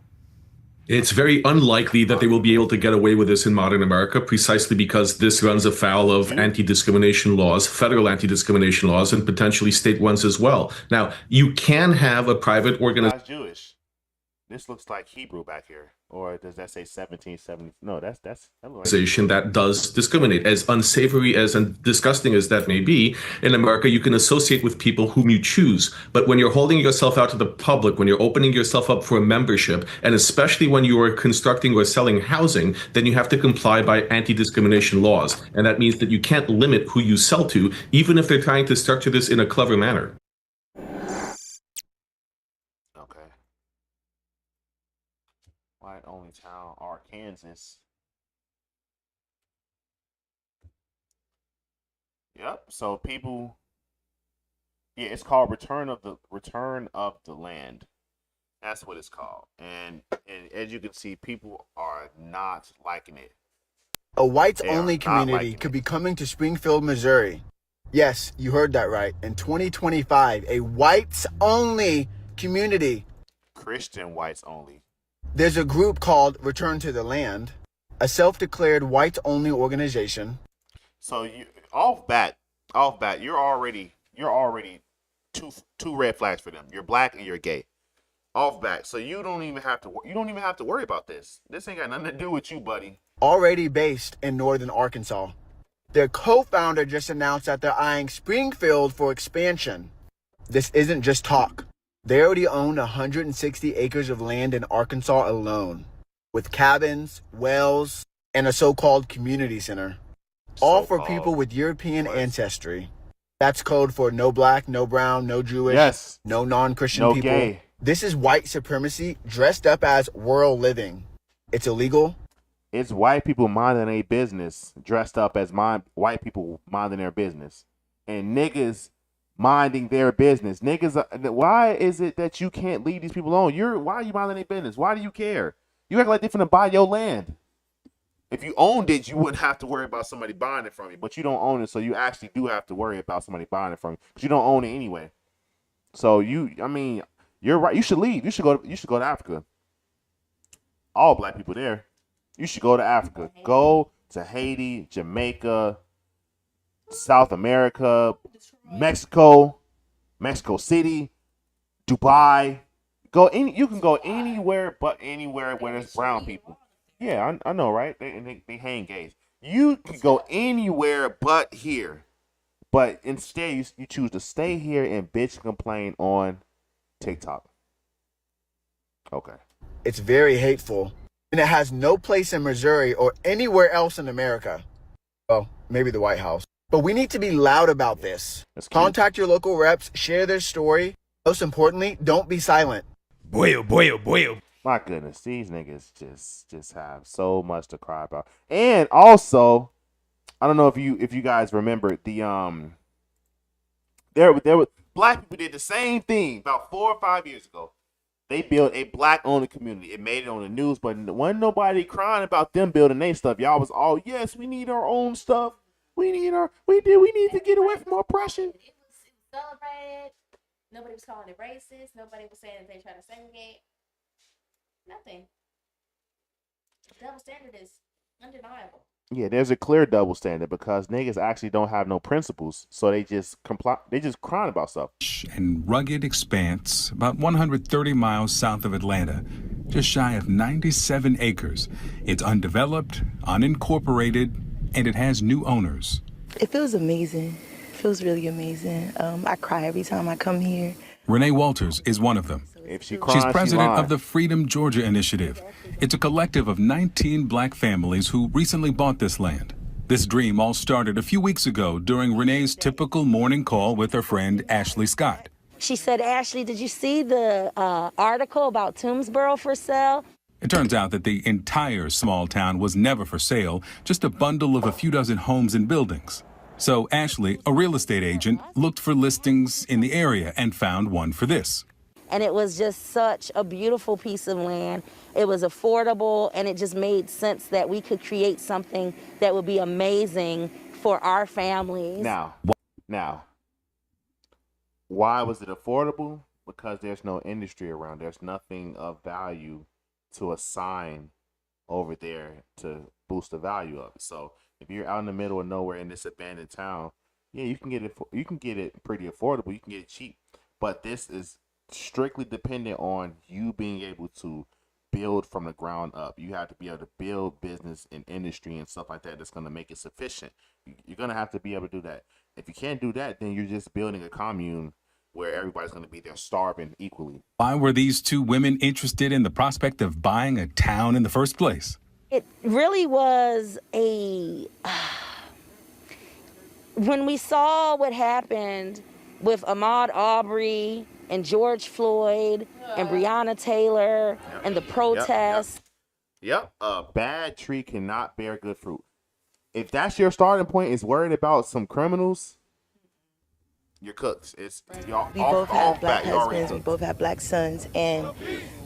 It's very unlikely that they will be able to get away with this in modern America, precisely because this runs afoul of anti-discrimination laws, federal anti-discrimination laws, and potentially state ones as well. Now, you can have a private organization. That's Jewish. This looks like Hebrew back here. Or does that say 1770? No, that's that does discriminate. As unsavory as and disgusting as that may be, in America, you can associate with people whom you choose. But when you're holding yourself out to the public, when you're opening yourself up for a membership, and especially when you are constructing or selling housing, then you have to comply by anti-discrimination laws. And that means that you can't limit who you sell to, even if they're trying to structure this in a clever manner. Only town, Arkansas. Yep. So people, it's called Return of the Land. That's what it's called. And as you can see, people are not liking it. A whites-only community could be coming to Springfield, Missouri. Yes, you heard that right. In 2025, a whites-only community. Christian whites only. There's a group called Return to the Land, a self-declared whites-only organization. So you off bat, you're already two red flags for them. You're black and you're gay. Off bat. So you don't even have to worry about this. This ain't got nothing to do with you, buddy. Already based in northern Arkansas. Their co-founder just announced that they're eyeing Springfield for expansion. This isn't just talk. They already own 160 acres of land in Arkansas alone, with cabins, wells, and a so-called community center. All for people with European ancestry. That's code for no black, no brown, no Jewish, no non-Christian people. Gay. This is white supremacy dressed up as world living. It's illegal. It's white people minding their business, dressed up as white people minding their business. And niggas minding their business. Niggas, why is it that you can't leave these people alone? Why are you minding their business? Why do you care? You act like they're finna buy your land. If you owned it, you wouldn't have to worry about somebody buying it from you. But you don't own it, so you actually do have to worry about somebody buying it from you. Because you don't own it anyway. So you're right. You should leave. You should go to Africa. All black people there. You should go to Africa. Go to Haiti, Jamaica, South America, Mexico City, Dubai. You can go anywhere but anywhere where there's brown people. Yeah, I know, right? They hang gays. You can go anywhere but here. But instead, you choose to stay here and bitch and complain on TikTok. Okay. It's very hateful. And it has no place in Missouri or anywhere else in America. Well, maybe the White House. But we need to be loud about this. Contact your local reps, share their story. Most importantly, don't be silent. Boy, oh boy, oh boy, oh. My goodness, these niggas just have so much to cry about. And also, I don't know if you guys remember the there were black people did the same thing about 4 or 5 years ago. They built a black-owned community. It made it on the news, but wasn't nobody crying about them building their stuff. Y'all was all, yes, we need our own stuff. We need to get away from oppression. It was celebrated. Nobody was calling it racist. Nobody was saying that they try to segregate. Nothing. Double standard is undeniable. Yeah, there's a clear double standard because niggas actually don't have no principles, so they just comply. They just crying about stuff. And rugged expanse, about 130 miles south of Atlanta, just shy of 97 acres. It's undeveloped, unincorporated, and it has new owners. It feels amazing. It feels really amazing. I cry every time I come here. Renee Walters is one of them. If she She's president of the Freedom Georgia Initiative. It's a collective of 19 black families who recently bought this land. This dream all started a few weeks ago during Renee's typical morning call with her friend Ashley Scott. She said, Ashley, did you see the article about Toomsboro for sale? It turns out that the entire small town was never for sale, just a bundle of a few dozen homes and buildings. So Ashley, a real estate agent, looked for listings in the area and found one for this. And it was just such a beautiful piece of land. It was affordable, and it just made sense that we could create something that would be amazing for our families. Now, why was it affordable? Because there's no industry around. There's nothing of value to assign over there to boost the value of it. So if you're out in the middle of nowhere in this abandoned town, yeah, you can get it. You can get it pretty affordable. You can get it cheap. But this is strictly dependent on you being able to build from the ground up. You have to be able to build business and industry and stuff like that that's going to make it sufficient. You're going to have to be able to do that. If you can't do that, then you're just building a commune where everybody's going to be there starving equally. Why were these two women interested in the prospect of buying a town in the first place? It really was when we saw what happened with Ahmaud Arbery and George Floyd and Breonna Taylor and the protests. Yep. A bad tree cannot bear good fruit. If that's your starting point, is worried about some criminals, you're cooked. It's y'all. We both have black husbands. We both have black sons, and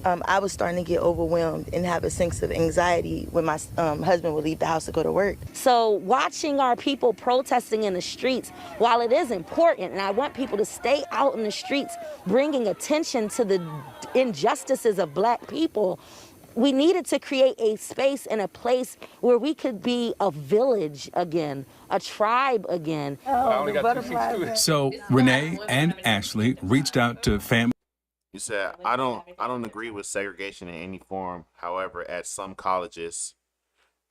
I was starting to get overwhelmed and have a sense of anxiety when my husband would leave the house to go to work. So watching our people protesting in the streets, while it is important, and I want people to stay out in the streets, bringing attention to the injustices of black people, we needed to create a space and a place where we could be a village again, a tribe again. So Renee and Ashley reached out to family. You said, I don't agree with segregation in any form. However, at some colleges,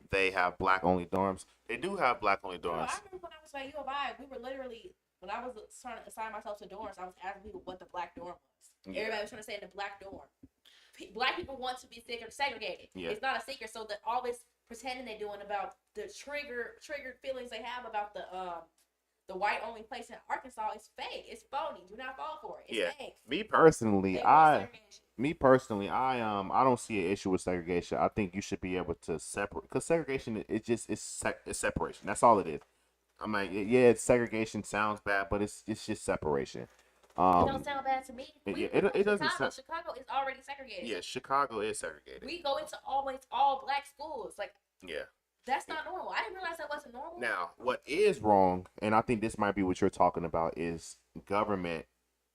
they have black-only dorms. They do have black-only dorms. I remember when I was at U of I, we were literally, when I was trying to assign myself to dorms, I was asking people what the black dorm was. Yeah. Everybody was trying to say the black dorm. Black people want to be segregated. Yeah. It's not a secret. So that all this pretending they're doing about the triggered feelings they have about the white only place in Arkansas is fake. It's phony. Do not fall for it. It's fake. Me personally, I don't see an issue with segregation. I think you should be able to separate, because segregation it's separation. That's all it is. I'm like, yeah, segregation sounds bad, but it's just separation. It don't sound bad to me. It doesn't sound. Chicago is already segregated. Yeah, Chicago is segregated. We go into always all black schools. Like, yeah, that's not normal. I didn't realize that wasn't normal. Now, what is wrong, and I think this might be what you're talking about, is government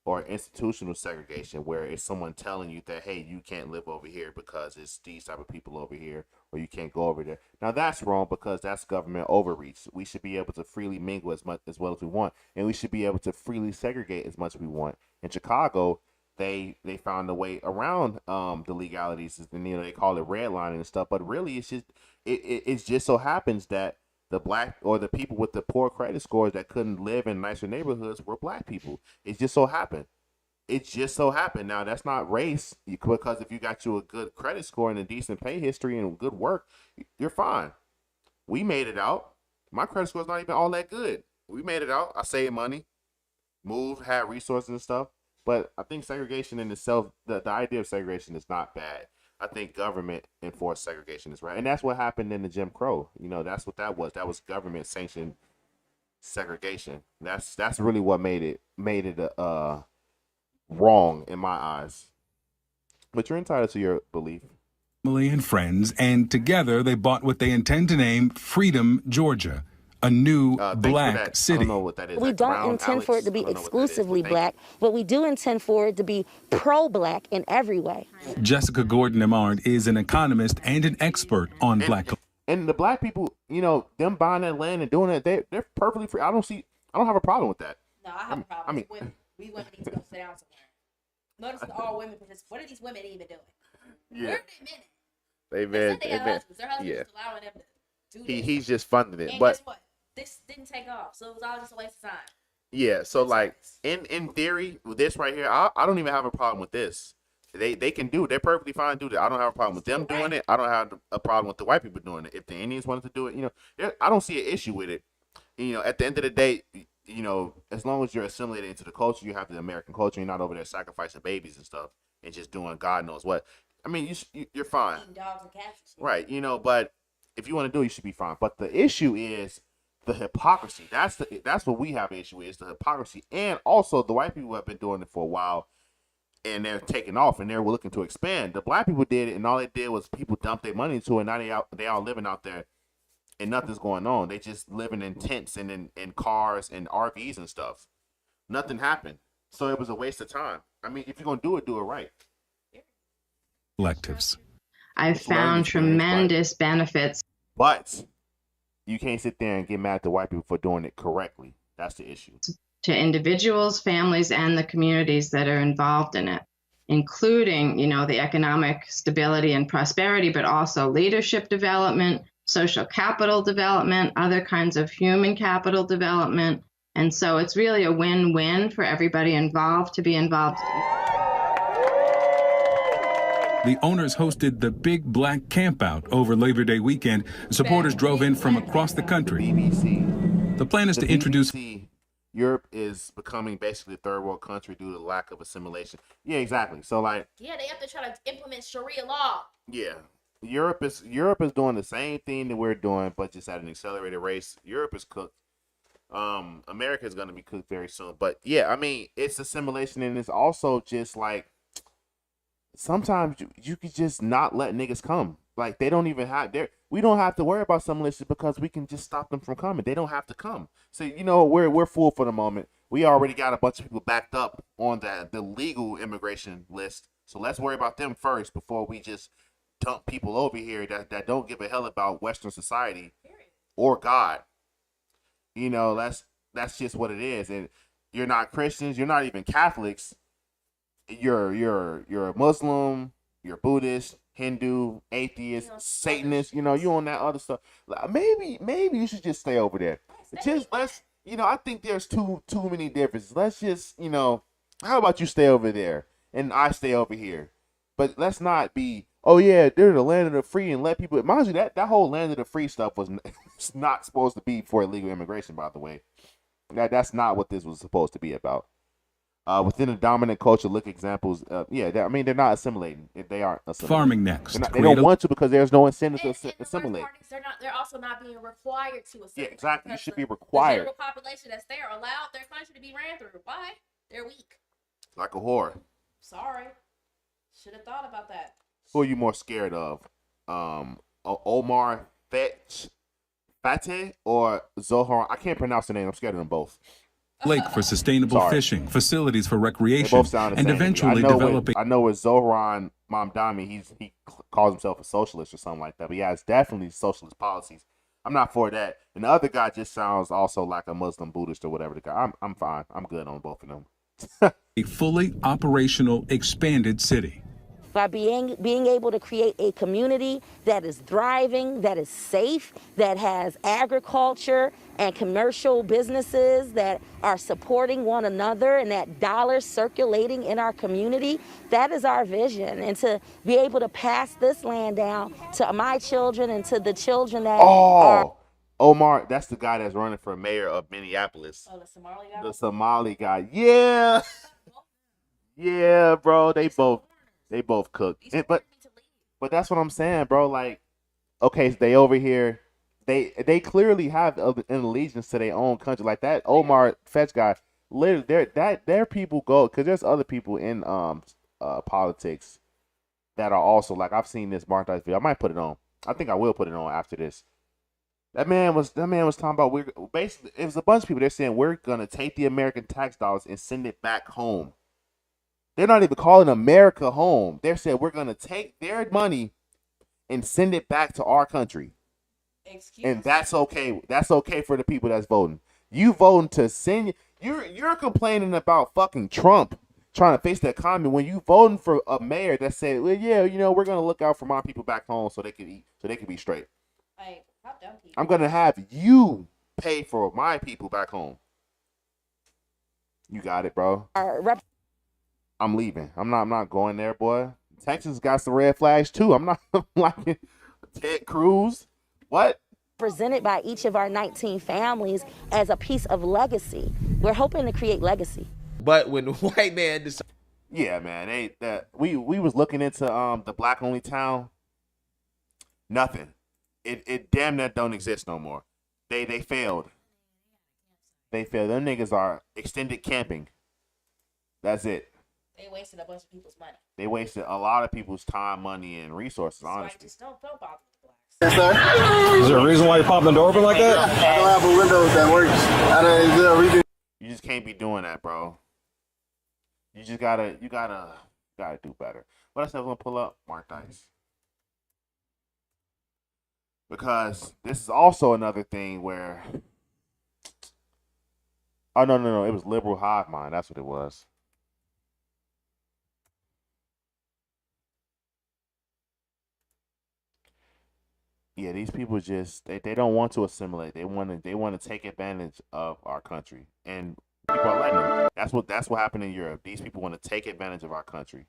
or institutional segregation, where it's someone telling you that, hey, you can't live over here because it's these type of people over here, or you can't go over there. Now, that's wrong because that's government overreach. We should be able to freely mingle as well as we want, and we should be able to freely segregate as much as we want. In Chicago, they found a way around the legalities, and they call it redlining and stuff, but really it's just it just so happens that the black or the people with the poor credit scores that couldn't live in nicer neighborhoods were black people. It just so happened. Now, that's not race, because if you got you a good credit score and a decent pay history and good work, you're fine. We made it out. My credit score is not even all that good. We made it out. I saved money, moved, had resources and stuff. But I think segregation in itself, the idea of segregation is not bad. I think government enforced segregation is right, and that's what happened in the Jim Crow. That's what that was. That was government sanctioned segregation. That's really what made it wrong in my eyes. But you're entitled to your belief. Family and friends, and together they bought what they intend to name Freedom, Georgia, a new black city. I don't know what that is. We don't intend for it to be exclusively black, but we do intend for it to be pro-black in every way. Jessica Gordon-Amard is an economist and an expert on black. And the black people, them buying that land and doing it, they're perfectly free. I don't have a problem with that. No, I have a problem. We women need to go sit down somewhere. Notice that all women participate. What are these women even doing? Yeah. Where are they men? They've been. Their husbands is allowing them to do this. He's just funding it. And But guess what? This didn't take off, so it was all just a waste of time. yeah, so like in theory, with this right here, I don't even have a problem with this. They can do it. They're perfectly fine to do that. I don't have a problem with them doing it. I don't have a problem with the white people doing it. If the Indians wanted to do it, I don't see an issue with it. At the end of the day, as long as you're assimilated into the culture, you have the American culture. You're not over there sacrificing babies and stuff and just doing God knows what. I mean, you're fine. Eating dogs and cats. Right, but if you want to do it, you should be fine. But the issue is the hypocrisy. That's what we have an issue with, is the hypocrisy. And also the white people have been doing it for a while and they're taking off and they're looking to expand. The black people did it and all they did was people dumped their money into it, and now they all living out there and nothing's going on. They just living in tents and in cars and RVs and stuff. Nothing happened. So it was a waste of time. I mean, if you're gonna do it right. Collectives. I've found tremendous benefits. But you can't sit there and get mad at the white people for doing it correctly. That's the issue. To individuals, families, and the communities that are involved in it, including, the economic stability and prosperity, but also leadership development, social capital development, other kinds of human capital development. And so it's really a win-win for everybody involved to be involved. The owners hosted the Big Black Campout over Labor Day weekend. Supporters drove in from across the country. The plan is to introduce... Europe is becoming basically a third world country due to the lack of assimilation. Yeah, exactly. So yeah, they have to try to implement Sharia law. Yeah. Europe is doing the same thing that we're doing, but just at an accelerated race. Europe is cooked. America is going to be cooked very soon. But yeah, I mean, it's assimilation, and it's also just like sometimes you could just not let niggas come. Like they don't even have we don't have to worry about assimilation because we can just stop them from coming. They don't have to come. So we're full for the moment. We already got a bunch of people backed up on the legal immigration list. So let's worry about them first before we just dump people over here that don't give a hell about Western society or God. That's just what it is. And you're not Christians. You're not even Catholics. You're a Muslim. You're Buddhist, Hindu, atheist, Satanist. You on that other stuff. Maybe you should just stay over there. I think there's too many differences. Let's just how about you stay over there and I stay over here. But let's not be, oh yeah, they're the land of the free and let people. Mind you, that whole land of the free stuff was not supposed to be for illegal immigration, by the way. That's not what this was supposed to be about. Within a dominant culture, look examples. They're not assimilating. They aren't assimilating. Farming next. They don't want to because there's no incentive to assimilate. They're also not being required to assimilate. Yeah, exactly. You should be required. The general population that's there allowed their country to be ran through. Why? They're weak. Like a whore. Sorry. Should have thought about that. Who are you more scared of? Omar Fateh or Zohar? I can't pronounce the name. I'm scared of them both. Lake for sustainable fishing, facilities for recreation, and eventually developing. I know with Zohran Mamdani, he calls himself a socialist or something like that, but he has definitely socialist policies. I'm not for that. And the other guy just sounds also like a Muslim Buddhist or whatever the guy. I'm fine. I'm good on both of them. A fully operational, expanded city. By being able to create a community that is thriving, that is safe, that has agriculture and commercial businesses that are supporting one another, and that dollars circulating in our community, that is our vision. And to be able to pass this land down to my children and to the children that are... Omar, that's the guy that's running for mayor of Minneapolis. Oh, the Somali guy. The Somali guy. Yeah. Yeah, bro. They both cook. But that's what I'm saying, bro. Like, okay, so they over here. They clearly have an allegiance to their own country. Like that Omar Fetch guy. Literally, their people go because there's other people in politics that are also like I've seen this Mark Dice video. I might put it on. I think I will put it on after this. That man was talking about basically it was a bunch of people. They're saying we're gonna take the American tax dollars and send it back home. They're not even calling America home. They're saying we're gonna take their money and send it back to our country. And that's okay. That's okay for the people that's voting. You voting to send you're complaining about fucking Trump trying to face the economy when you voting for a mayor that said, well, yeah, we're gonna look out for my people back home so they can eat, so they can be straight. Like, how dumb people. I'm gonna have you pay for my people back home. You got it, bro. I'm leaving. I'm not going there, boy. Texas got some red flags too. I'm not liking Ted Cruz. What? Presented by each of our 19 families as a piece of legacy. We're hoping to create legacy. But when the white man decided, yeah, man, we was looking into the black only town. Nothing. It damn that don't exist no more. They failed. They failed. Them niggas are extended camping. That's it. They wasted a bunch of people's money. They wasted a lot of people's time, money, and resources. Honestly, just don't bother the blacks. Yes, sir. Is there a reason why you're popping the door open like that? I don't have a window that works. Is there a reason? You just can't be doing that, bro. You just gotta do better. What else I'm gonna pull up? Mark Dice. Because this is also another thing where no, it was liberal hive mind. That's what it was. Yeah, these people just they don't want to assimilate. They want to take advantage of our country, and people are letting them. That's what happened in Europe. These people want to take advantage of our country.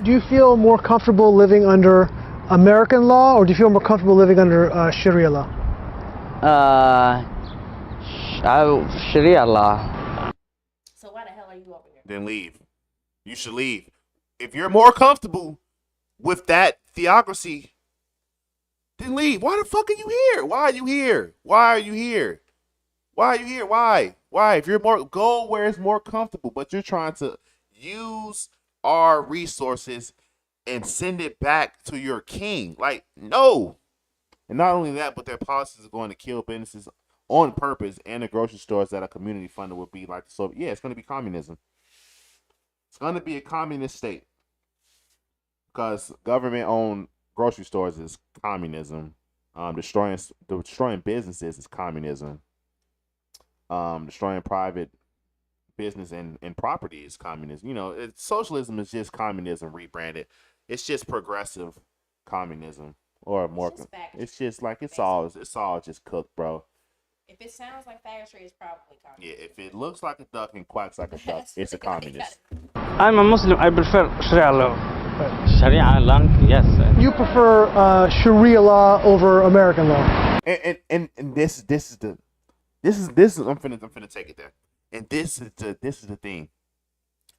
Do you feel more comfortable living under American law, or do you feel more comfortable living under Sharia law? Sharia law. So why the hell are you over here? Then leave. You should leave. If you're more comfortable with that theocracy, then leave. Why the fuck are you here? Why are you here? Why are you here? Why are you here? Why? If you're go where it's more comfortable, but you're trying to use our resources and send it back to your king. Like, no. And not only that, but their policies are going to kill businesses on purpose, and the grocery stores that are community funded would be like the Soviet. Yeah, it's going to be communism. It's going to be a communist state because government-owned grocery stores is communism. Destroying businesses is communism. Destroying private business and property is communism. Socialism is just communism rebranded. It's just progressive communism or more. It's just like it's all just cooked, bro. If it sounds like faggotry, it's probably communism. Yeah, if it looks like a duck and quacks like a duck, it's a communist. I'm a Muslim. I prefer Sharia law. Sharia law, yes. You prefer Sharia law over American law. And this is I'm finna take it there. And this is the thing.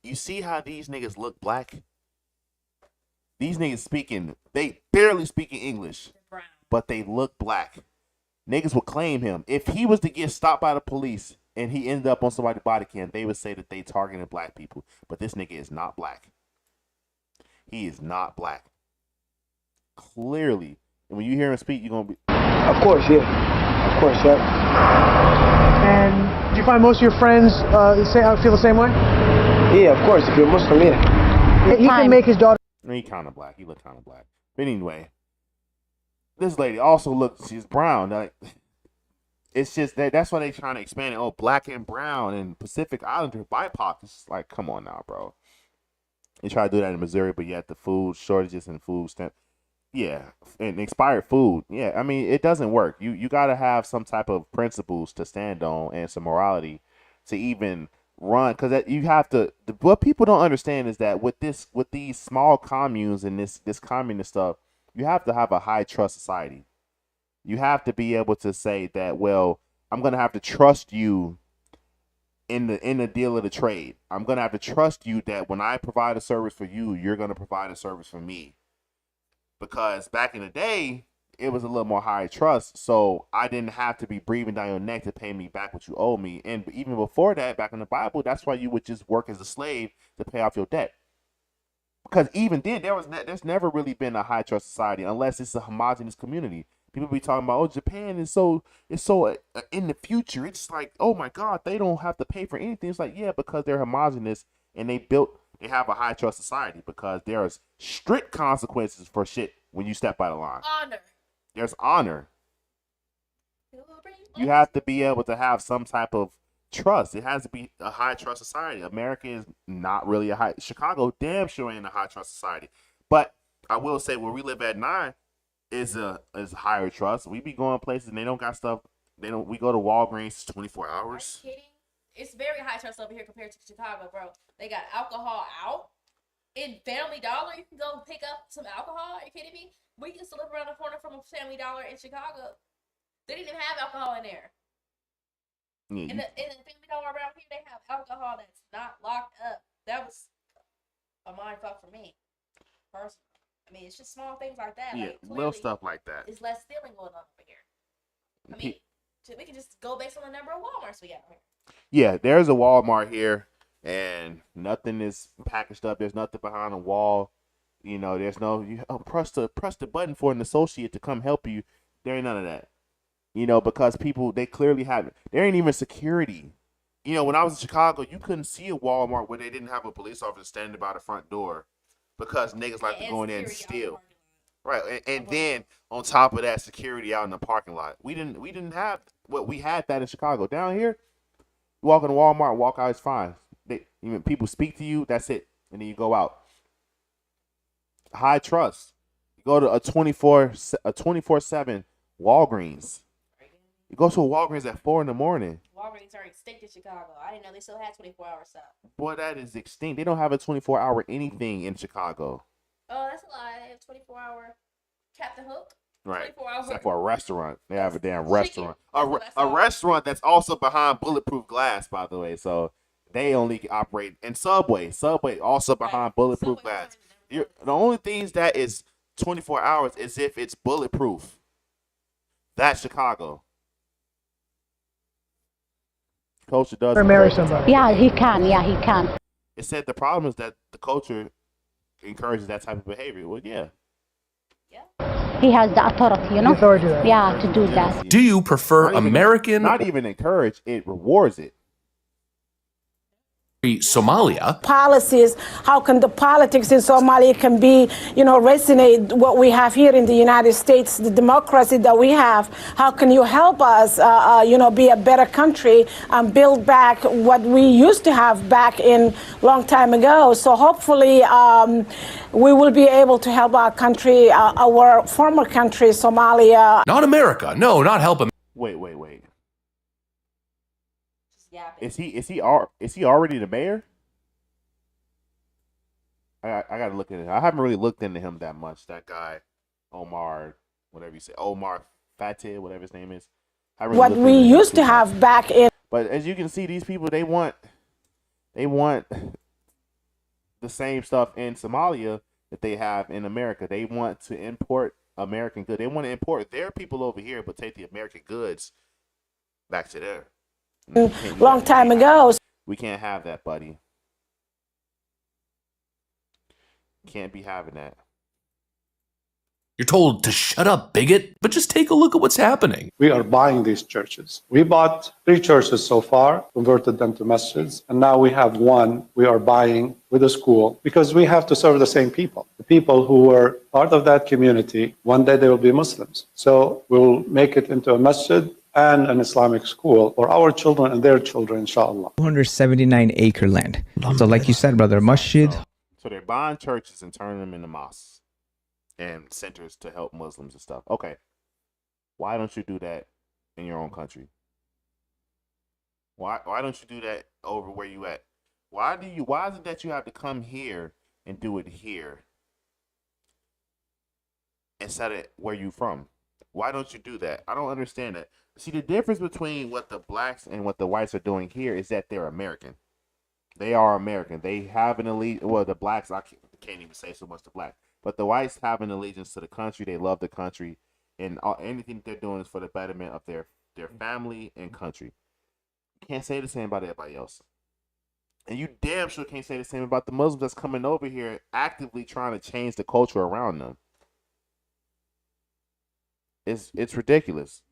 You see how these niggas look black? These niggas they barely speaking English, but they look black. Niggas will claim him. If he was to get stopped by the police and he ended up on somebody's body cam, they would say that they targeted black people. But this nigga is not black. He is not black. Clearly. And when you hear him speak, you're gonna be Of course, yeah. Of course, yeah. And do you find most of your friends feel the same way? Yeah, of course. If you're Muslim, yeah. He can make his daughter. He kind of black. He looked kind of black. But anyway, this lady also she's brown. Like, it's just that's why they trying to expand it. Oh, black and brown and Pacific Islander BIPOC. It's like, come on now, bro. They try to do that in Missouri, but yet the food shortages and food stamp. Yeah, and expired food. Yeah, I mean, it doesn't work. You got to have some type of principles to stand on and some morality to even run, because you have to. What people don't understand is that with these small communes and this communist stuff, you have to have a high trust society. You have to be able to say that, well, I'm gonna have to trust you in the deal of the trade. I'm gonna have to trust you that when I provide a service for you, you're gonna provide a service for me. Because back in the day, it was a little more high trust, so I didn't have to be breathing down your neck to pay me back what you owe me. And even before that, back in the Bible, that's why you would just work as a slave to pay off your debt. Because even then, there's never really been a high trust society unless it's a homogenous community. People be talking about, oh, Japan is so in the future. It's like, oh my God, they don't have to pay for anything. It's like, yeah, because they're homogenous and they have a high trust society because there's strict consequences for shit when you step out of line. Honor. There's honor. You have to be able to have some type of trust. It has to be a high trust society. America is not really a high. Chicago damn sure ain't a high trust society. But I will say where we live at 9 is higher trust. We be going places and they don't got stuff. We go to Walgreens 24 hours. Are you kidding? It's very high trust over here compared to Chicago, bro. They got alcohol out. In Family Dollar, you can go pick up some alcohol. Are you kidding me? We used to live around the corner from a Family Dollar in Chicago. They didn't even have alcohol in there. Yeah, In the Family Dollar around here, they have alcohol that's not locked up. That was a mind fuck for me, personally. I mean, it's just small things like that. Yeah, like, little stuff like that. There's less stealing going on over here. I mean, we can just go based on the number of Walmarts we got here. Yeah, there's a Walmart here, and nothing is packaged up. There's nothing behind a wall. You know, there's no press the button for an associate to come help you. There ain't none of that. You know, because people, they clearly have, there ain't even security. You know, when I was in Chicago, you couldn't see a Walmart where they didn't have a police officer standing by the front door because niggas like to go in there and steal. Right, and then on top of that, security out in the parking lot. We didn't have we had that in Chicago. Down here, you walk in Walmart, walk out, it's fine. Even people speak to you, that's it, and then you go out. High trust. You go to a 24/7 Walgreens. You go to a Walgreens at 4 in the morning. Walgreens are extinct in Chicago. I didn't know they still had 24-hour stuff. Boy, that is extinct. They don't have a 24-hour anything in Chicago. Oh, that's a lie. They have 24-hour Captain Hook. Right. 24-hour. Except for a restaurant. They have a damn restaurant. A restaurant that's also behind bulletproof glass, by the way. So they only operate in Subway. Subway also behind bulletproof glass. The only things that is 24 hours is if it's bulletproof. That's Chicago. Culture does marry somebody. Yeah, he can. Yeah, he can. It said the problem is that the culture encourages that type of behavior. Well, yeah. He has the authority, you know? Yeah, to do that. Do you prefer American? Not even encourage, it rewards it. Somalia. Policies, how can the politics in Somalia can be, resonate what we have here in the United States, the democracy that we have. How can you help us, be a better country and build back what we used to have back in long time ago? So hopefully we will be able to help our country, our former country, Somalia. Not America. No, not help him. Wait. Is he already the mayor? I gotta look at it. I haven't really looked into him that much. That guy, Omar, whatever you say, Omar Fatih, whatever his name is. What we used to have back in. But as you can see, these people they want the same stuff in Somalia that they have in America. They want to import American goods. They want to import their people over here, but take the American goods back to there. Long time ago. We can't have that, buddy. Can't be having that. You're told to shut up, bigot, but just take a look at what's happening. We are buying these churches. We bought 3 churches so far, converted them to masjids, and now we have 1 we are buying with a school because we have to serve the same people. The people who were part of that community, one day they will be Muslims. So we'll make it into a masjid and an Islamic school for our children and their children, inshallah. 279-acre land. So like you said, brother, masjid. So they're buying churches and turning them into mosques and centers to help Muslims and stuff. Okay. Why don't you do that in your own country? Why don't you do that over where you at? Why is it that you have to come here and do it here instead of where you from? Why don't you do that? I don't understand that. See, the difference between what the blacks and what the whites are doing here is that they're American. They are American. They have an well, the blacks, I can't even say so much the blacks, but the whites have an allegiance to the country. They love the country, and anything they're doing is for the betterment of their family and country. Can't say the same about everybody else. And you damn sure can't say the same about the Muslims that's coming over here actively trying to change the culture around them. It's ridiculous.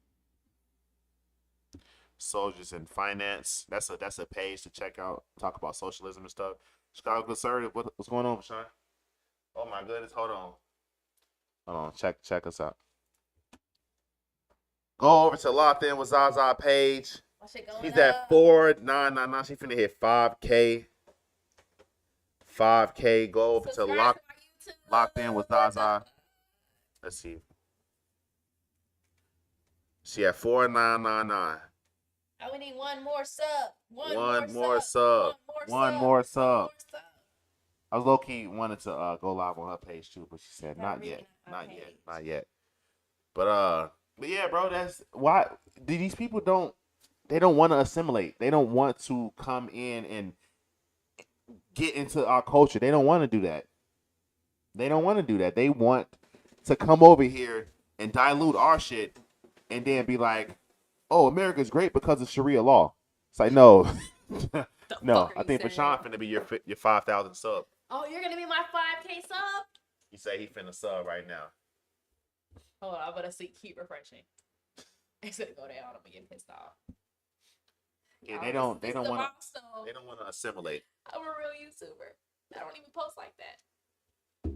Soldiers in Finance. That's a page to check out. Talk about socialism and stuff. Chicago Conservative. What's going on, Sean? Oh my goodness. Hold on. Check us out. Go over to Locked In with Zaza page. She's at 4,999. She finna hit 5K. 5K. Go over to Locked In with Zaza. Let's see. She at 4,999. We need one more sub. One more sub. I was low key wanted to go live on her page too, but she said not yet. But yeah, bro, that's why these people don't want to assimilate. They don't want to come in and get into our culture. They don't want to do that. They want to come over here and dilute our shit and then be like, oh, America's great because of Sharia law. It's like, no. No, I think Fashawn finna be your 5,000 sub. Oh, you're gonna be my 5K sub? You say he finna sub right now. Hold on, I'm gonna keep refreshing. It's gonna go down. I'm gonna get pissed off. Yeah, they don't want to assimilate. I'm a real YouTuber. I don't even post like that. Oh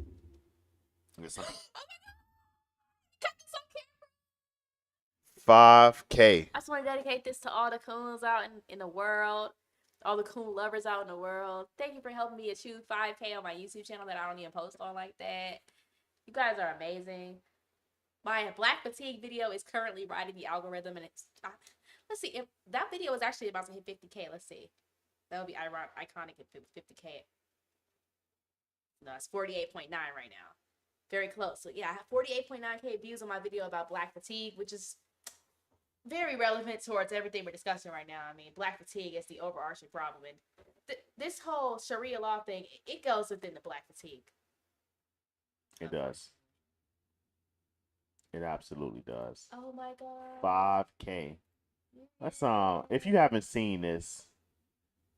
my god! Got this on camera. 5K. I just want to dedicate this to all the coons out in the world, all the coon lovers out in the world. Thank you for helping me achieve 5K on my YouTube channel that I don't even post on like that. You guys are amazing. My Black Fatigue video is currently riding the algorithm, and it's let's see if that video is actually about to hit 50K. Let's see, that would be iconic if it was 50K. No, it's 48.9 right now. Very close. So yeah, I have 48.9K views on my video about Black Fatigue, which is very relevant towards everything we're discussing right now. I mean, Black Fatigue is the overarching problem, and this whole Sharia law thing, it goes within the Black Fatigue. It does. It absolutely does. Oh my god. 5K. That's if you haven't seen this,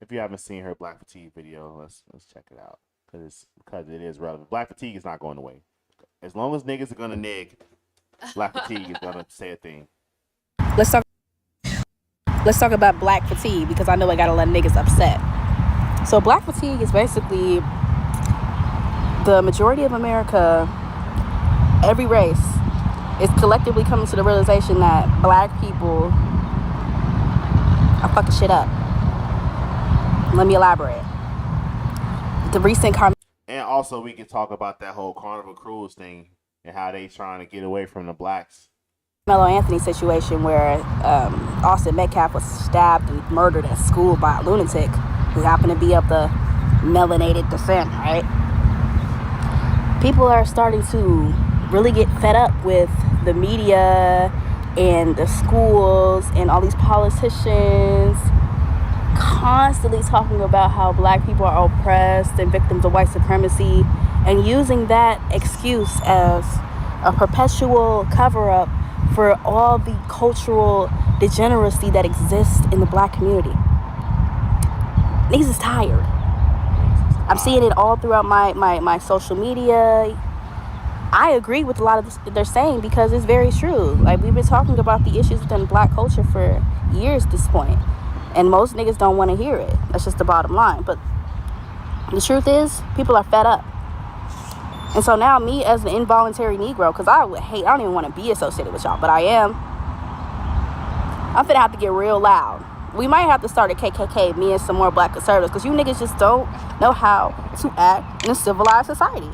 if you haven't seen her Black Fatigue video, let's check it out because it is relevant. Black Fatigue is not going away. As long as niggas are gonna nig, Black Fatigue is gonna say a thing. Let's talk about Black Fatigue because I know I got a lot of niggas upset. So Black Fatigue is basically the majority of America, every race, is collectively coming to the realization that black people are fucking shit up. Let me elaborate. The recent and also we can talk about that whole Carnival Cruise thing and how they trying to get away from the blacks. Carmelo Anthony situation where Austin Metcalf was stabbed and murdered at school by a lunatic who happened to be of the melanated descent, right? People are starting to really get fed up with the media and the schools and all these politicians constantly talking about how black people are oppressed and victims of white supremacy and using that excuse as a perpetual cover-up for all the cultural degeneracy that exists in the black community. Niggas is tired. I'm seeing it all throughout my social media. I agree with a lot of this they're saying because it's very true. Like, we've been talking about the issues within black culture for years at this point. And most niggas don't want to hear it. That's just the bottom line. But the truth is, people are fed up. And so now me as an involuntary Negro, because I don't even want to be associated with y'all, but I am. I'm finna have to get real loud. We might have to start a KKK, me and some more black conservatives, because you niggas just don't know how to act in a civilized society.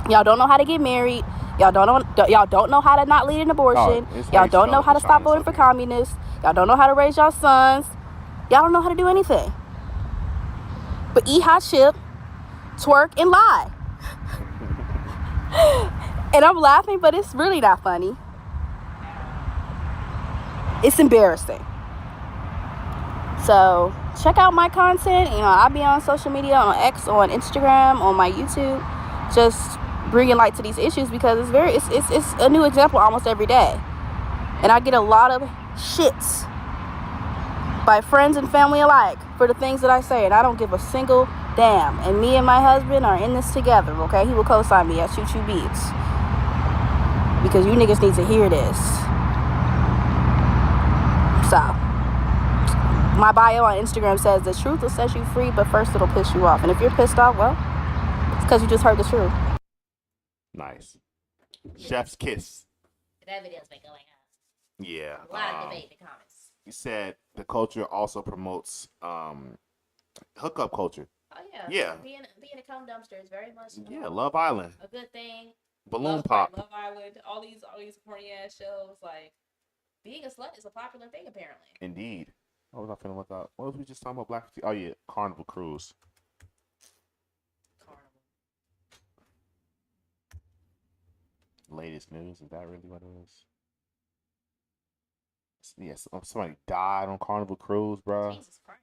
Y'all don't know how to get married. Y'all don't know how to not lead an abortion. Y'all don't know how to stop voting for communists. Y'all don't know how to raise y'all sons. Y'all don't know how to do anything but eat hot chip, twerk, and lie. And I'm laughing, but it's really not funny. It's embarrassing. So check out my content. You know, I'll be on social media, on X, on Instagram, on my YouTube, just bringing light to these issues because it's a new example almost every day. And I get a lot of shits by friends and family alike for the things that I say, and I don't give a single damn. And me and my husband are in this together, okay? He will co-sign me at Choo Choo Beats because you niggas need to hear this. So, my bio on Instagram says the truth will set you free, but first it'll piss you off. And if you're pissed off, well, it's because you just heard the truth. Nice. Chef's kiss. That video's been going on. Yeah. A lot of debate in the comments. You said the culture also promotes hookup culture. Oh yeah. Yeah. Being a cum dumpster is very much Yeah, Love Island. a good thing. Balloon Pop. Love Island, all these corny ass shows. Like, being a slut is a popular thing apparently. Indeed. What was I finna look up? What was we just talking about? Black. Oh yeah, Carnival Cruise. Latest news. Is that really what it is? Yes, somebody died on Carnival Cruise, bro. Jesus Christ.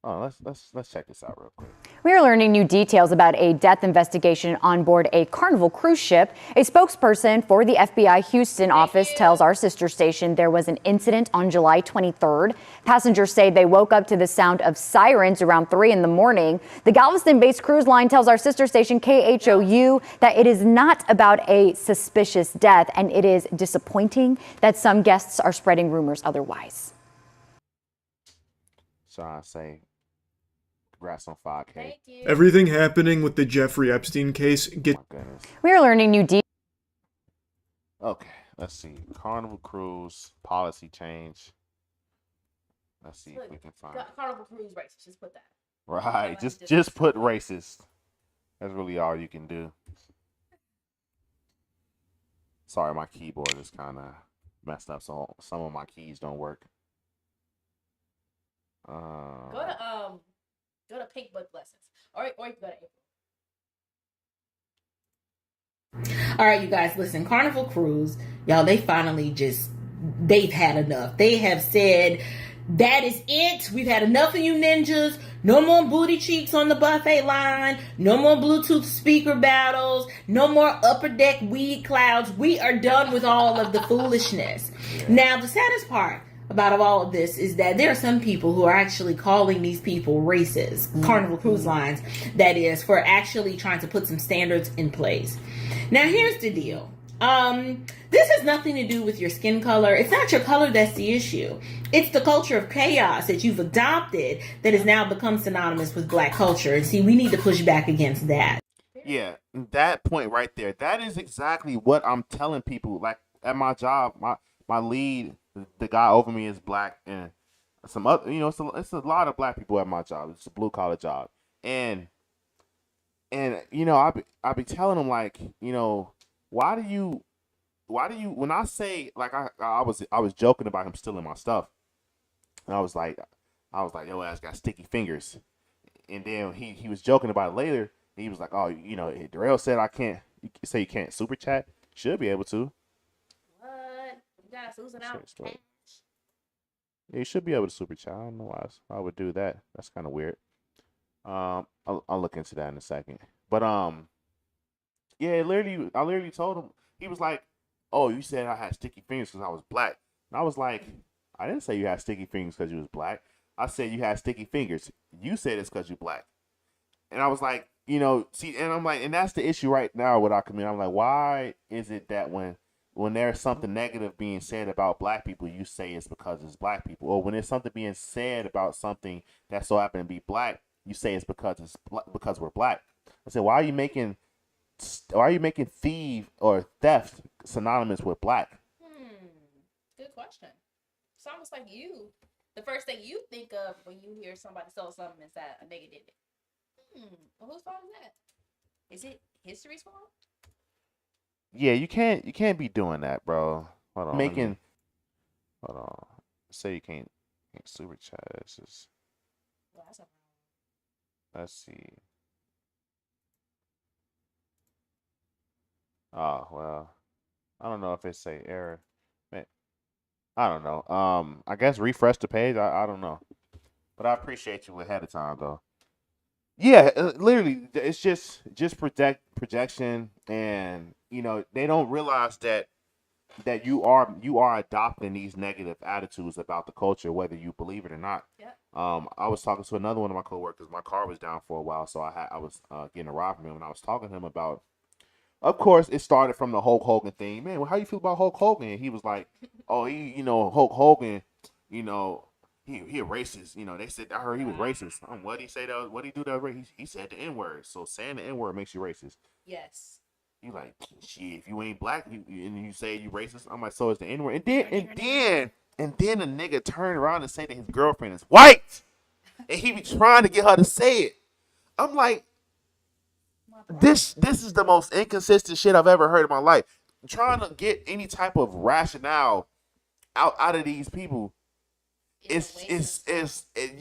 Oh, let's check this out real quick. We are learning new details about a death investigation on board a Carnival cruise ship. A spokesperson for the FBI Houston office tells our sister station there was an incident on July 23rd. Passengers say they woke up to the sound of sirens around 3 in the morning. The Galveston-based cruise line tells our sister station KHOU that it is not about a suspicious death, and it is disappointing that some guests are spreading rumors otherwise. So I say, congrats on 5K. Thank you. Everything happening with the Jeffrey Epstein case get. Oh my goodness. We are learning new details. Okay, let's see. Carnival Cruise policy change. Let's see if we can find. Carnival Cruise race. Just put that. Right, just put racist. That's really all you can do. Sorry, my keyboard is kind of messed up, so some of my keys don't work. Go to Pink Book Lessons, or you can go to April. All right, you guys, listen. Carnival Cruise, y'all, they've had enough. They have said that is it. We've had enough of you ninjas. No more booty cheeks on the buffet line. No more Bluetooth speaker battles. No more upper deck weed clouds. We are done with all of the foolishness. Now, the saddest part about all of this is that there are some people who are actually calling these people racists, Carnival Cruise Lines, that is, for actually trying to put some standards in place. Now, here's the deal. This has nothing to do with your skin color. It's not your color that's the issue. It's the culture of chaos that you've adopted that has now become synonymous with black culture. And see, we need to push back against that. Yeah, that point right there. That is exactly what I'm telling people. Like at my job, my lead, the guy over me is black, and some other, it's a lot of black people at my job. It's a blue collar job, and I be telling them like, why do you when I say like I was joking about him stealing my stuff, and I was like yo ass got sticky fingers, and then he was joking about it later. And he was like, oh, Darrell said you can't super chat. Should be able to. What? You guys losing out? Yeah, you should be able to super chat. I don't know why I would do that. That's kind of weird. I'll look into that in a second. But yeah, I literally told him. He was like, "Oh, you said I had sticky fingers because I was black." And I was like, "I didn't say you had sticky fingers because you was black. I said you had sticky fingers. You said it's because you black." And I was like, see, and I'm like, and that's the issue right now with our community. I'm like, why is it that when there's something negative being said about black people, you say it's because it's black people, or when there's something being said about something that so happen to be black, you say it's because we're black. I said, why are you making thief or theft synonymous with black? Good question. It's almost like the first thing you think of when you hear somebody sell something is that a nigga did it. Well, whose fault is that? Is it history's fault? Yeah, you can't be doing that, bro. Hold on. Say you can't Super chat. It's just. Let's see. Oh well, I don't know if it say error. Man, I don't know. I guess refresh the page. I don't know, but I appreciate you ahead of time though. Yeah, literally, it's just projection, and they don't realize that you are adopting these negative attitudes about the culture, whether you believe it or not. Yep. I was talking to another one of my coworkers. My car was down for a while, so I was getting a ride from him, and I was talking to him about. Of course, it started from the Hulk Hogan thing. Man, well, how you feel about Hulk Hogan? And he was like, "Oh, Hulk Hogan, he a racist. They said I heard he was racist. What did he say that? What did he do that? He said the N word. So saying the N word makes you racist. Yes. You like shit. If you ain't black, and you say you racist, I'm like, so is the N word. And then a nigga turned around and say that his girlfriend is white, and he be trying to get her to say it. I'm like. This is the most inconsistent shit I've ever heard in my life. Trying to get any type of rationale out of these people, it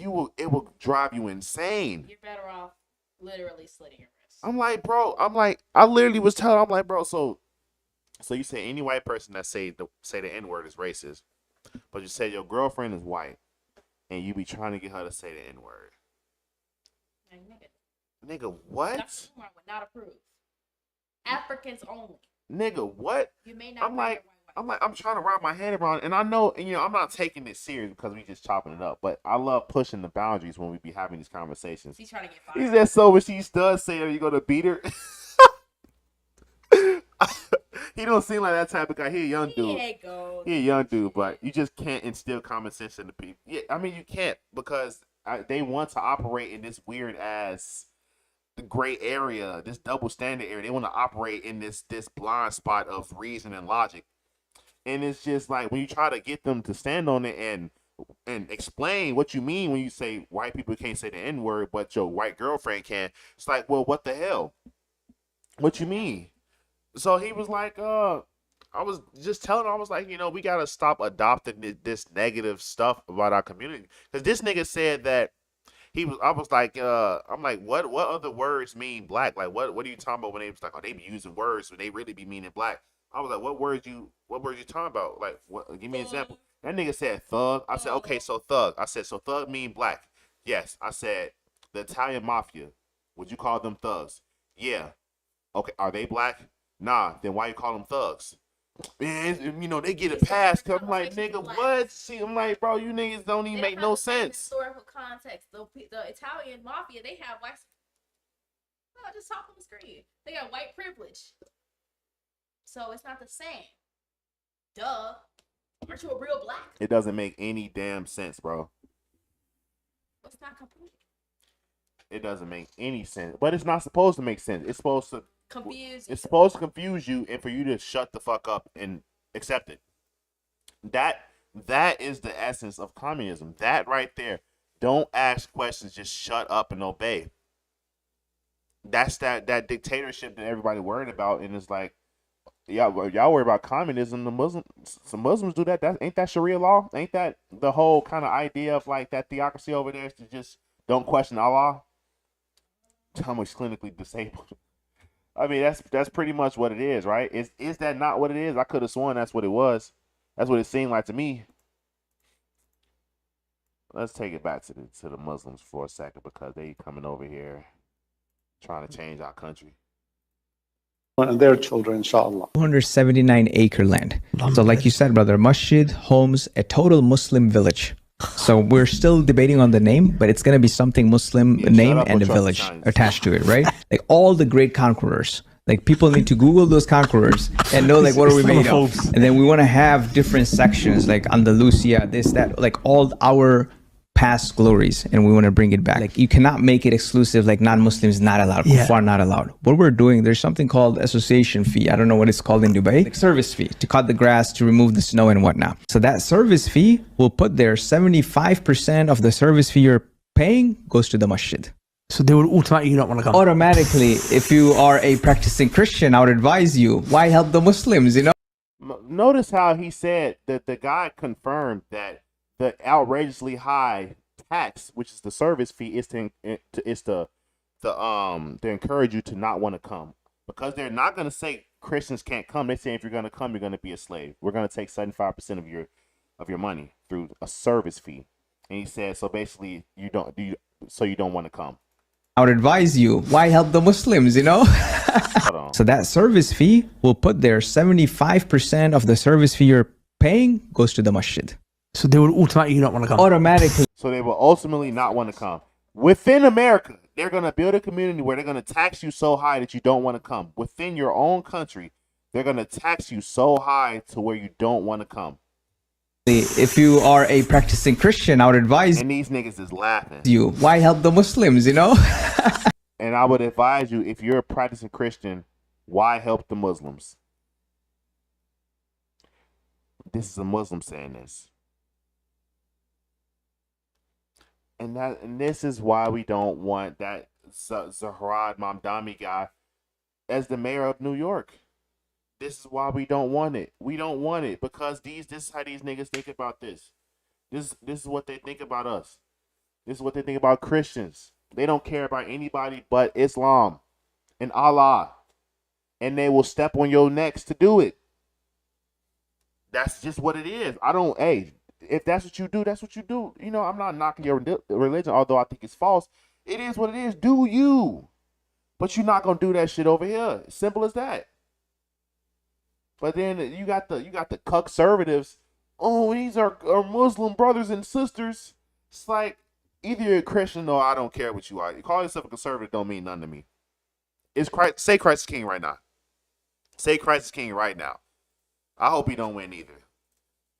will drive you insane. You're better off literally slitting your wrist. I'm like, bro. I literally was telling. I'm like, bro. So you say any white person that say the N word is racist, but you say your girlfriend is white, and you be trying to get her to say the N word. Nigga, what? Dr. Umar would not approve. Africans only. Nigga, what? You may not. I'm trying to wrap my head around, and I know, I'm not taking this serious because we just chopping it up, but I love pushing the boundaries when we be having these conversations. He's trying to get fired. He said, so when she does say, are you going to beat her? He don't seem like that type of guy. He a young dude. He a young dude, but you just can't instill common sense into people. Yeah, I mean, you can't because they want to operate in this weird ass the gray area, this double standard area. They want to operate in this blind spot of reason and logic. And it's just like when you try to get them to stand on it and explain what you mean when you say white people can't say the N-word, but your white girlfriend can. It's like, well, what the hell? What you mean? So he was like, I was just telling him, I was like, we got to stop adopting this negative stuff about our community. Because this nigga said that I was like, I'm like, what other words mean black? Like, what are you talking about when they was like, oh, they be using words when they really be meaning black? I was like, what words you talking about? Like, what? Give me an example. That nigga said thug. I said, okay, so thug. I said, so thug mean black? Yes. I said, the Italian mafia. Would you call them thugs? Yeah. Okay. Are they black? Nah. Then why you call them thugs? Man, they get a pass. I'm like, nigga, what? See, I'm like, bro, you niggas don't even make no sense. Historical context. The Italian mafia, they have white. No, just talk on the screen. They got white privilege. So it's not the same. Duh. Aren't you a real black? It doesn't make any damn sense, bro. It's not complete. It doesn't make any sense. But it's not supposed to make sense. It's supposed to confuse you. It's supposed to confuse you and for you to shut the fuck up and accept it. That is the essence of communism. That right there. Don't ask questions, just shut up and obey. That's that dictatorship that everybody worried about, and it's like, y'all worry about communism. Some Muslims do that. Ain't that Sharia law? Ain't that the whole kind of idea of like that theocracy over there is to just don't question Allah? How much clinically disabled? I mean, that's pretty much what it is, right? Is that not what it is? I could have sworn that's what it was. That's what it seemed like to me. Let's take it back to the Muslims for a second because they coming over here trying to change our country. And their children, inshallah. 279-acre land. So like you said, brother, masjid, homes, a total Muslim village. So we're still debating on the name, but it's going to be something Muslim name and a village attached to it, right? Like all the great conquerors. Like people need to Google those conquerors and know like what are we made of. And then we want to have different sections like Andalusia, this, that, like all our past glories, and we want to bring it back. Like you cannot make it exclusive, like non-Muslims not allowed, kuffar not allowed. What we're doing, there's something called association fee. I don't know what it's called in Dubai. Like service fee to cut the grass, to remove the snow and whatnot. So that service fee will put there 75% of the service fee you're paying goes to the masjid. So they will automatically not want to come. Automatically, if you are a practicing Christian, I would advise you, why help the Muslims, Notice how he said that the guy confirmed that the outrageously high tax, which is the service fee, is to encourage you to not want to come, because they're not going to say Christians can't come. They say if you're going to come, you're going to be a slave. We're going to take 75% of your money through a service fee. And he said, so basically you don't want to come. I would advise you, why help the Muslims, you know? So that service fee will put there 75% of the service fee you're paying goes to the masjid. So they would automatically not want to come. Automatically. So they will ultimately not want to come. Within America, they're going to build a community where they're going to tax you so high that you don't want to come. Within your own country, they're going to tax you so high to where you don't want to come. If you are a practicing Christian, I would advise and these niggas is laughing. You, why help the Muslims, you know? And I would advise you, if you're a practicing Christian, why help the Muslims? This is a Muslim saying this. And this is why we don't want that Zahrad Mamdani guy as the mayor of New York. This is why we don't want it. We don't want it because this is how these niggas think about this. This is what they think about us. This is what they think about Christians. They don't care about anybody but Islam and Allah. And they will step on your necks to do it. That's just what it is. If that's what you do, that's what you do. You know, I'm not knocking your religion, although I think it's false. It is what it is. Do you. But you're not going to do that shit over here. Simple as that. But then you got the conservatives. Oh, these are Muslim brothers and sisters. It's like, either you're a Christian or I don't care what you are. You call yourself a conservative don't mean nothing to me. Say Christ is king right now. Say Christ is king right now. I hope he don't win either.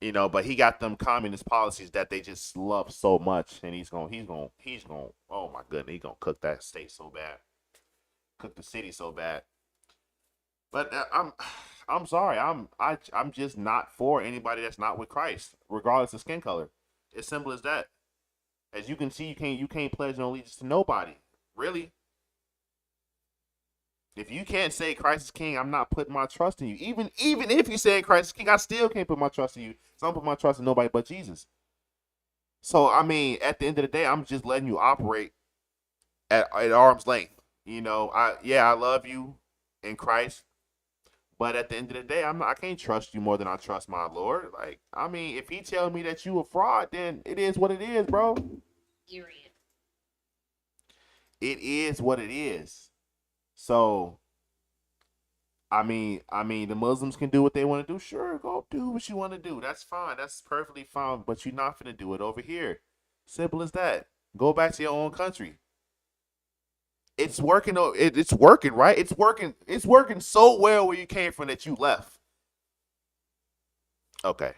You know, but he got them communist policies that they just love so much, and he's going. Oh my goodness, he's gonna cook that state so bad, cook the city so bad. But I'm sorry, I'm just not for anybody that's not with Christ, regardless of skin color. It's simple as that. As you can see, you can't pledge no allegiance to nobody, really. If you can't say Christ is king, I'm not putting my trust in you. Even if you say Christ is king, I still can't put my trust in you. So I don't put my trust in nobody but Jesus. So, I mean, at the end of the day, I'm just letting you operate at arm's length. You know, I love you in Christ. But at the end of the day, I can't trust you more than I trust my Lord. Like, I mean, if he tells me that you a fraud, then it is what it is, bro. Period. It is what it is. So, I mean, the Muslims can do what they want to do. Sure, go do what you want to do. That's fine. That's perfectly fine. But you're not going to do it over here. Simple as that. Go back to your own country. It's working. It's working, right? It's working. It's working so well where you came from that you left. Okay.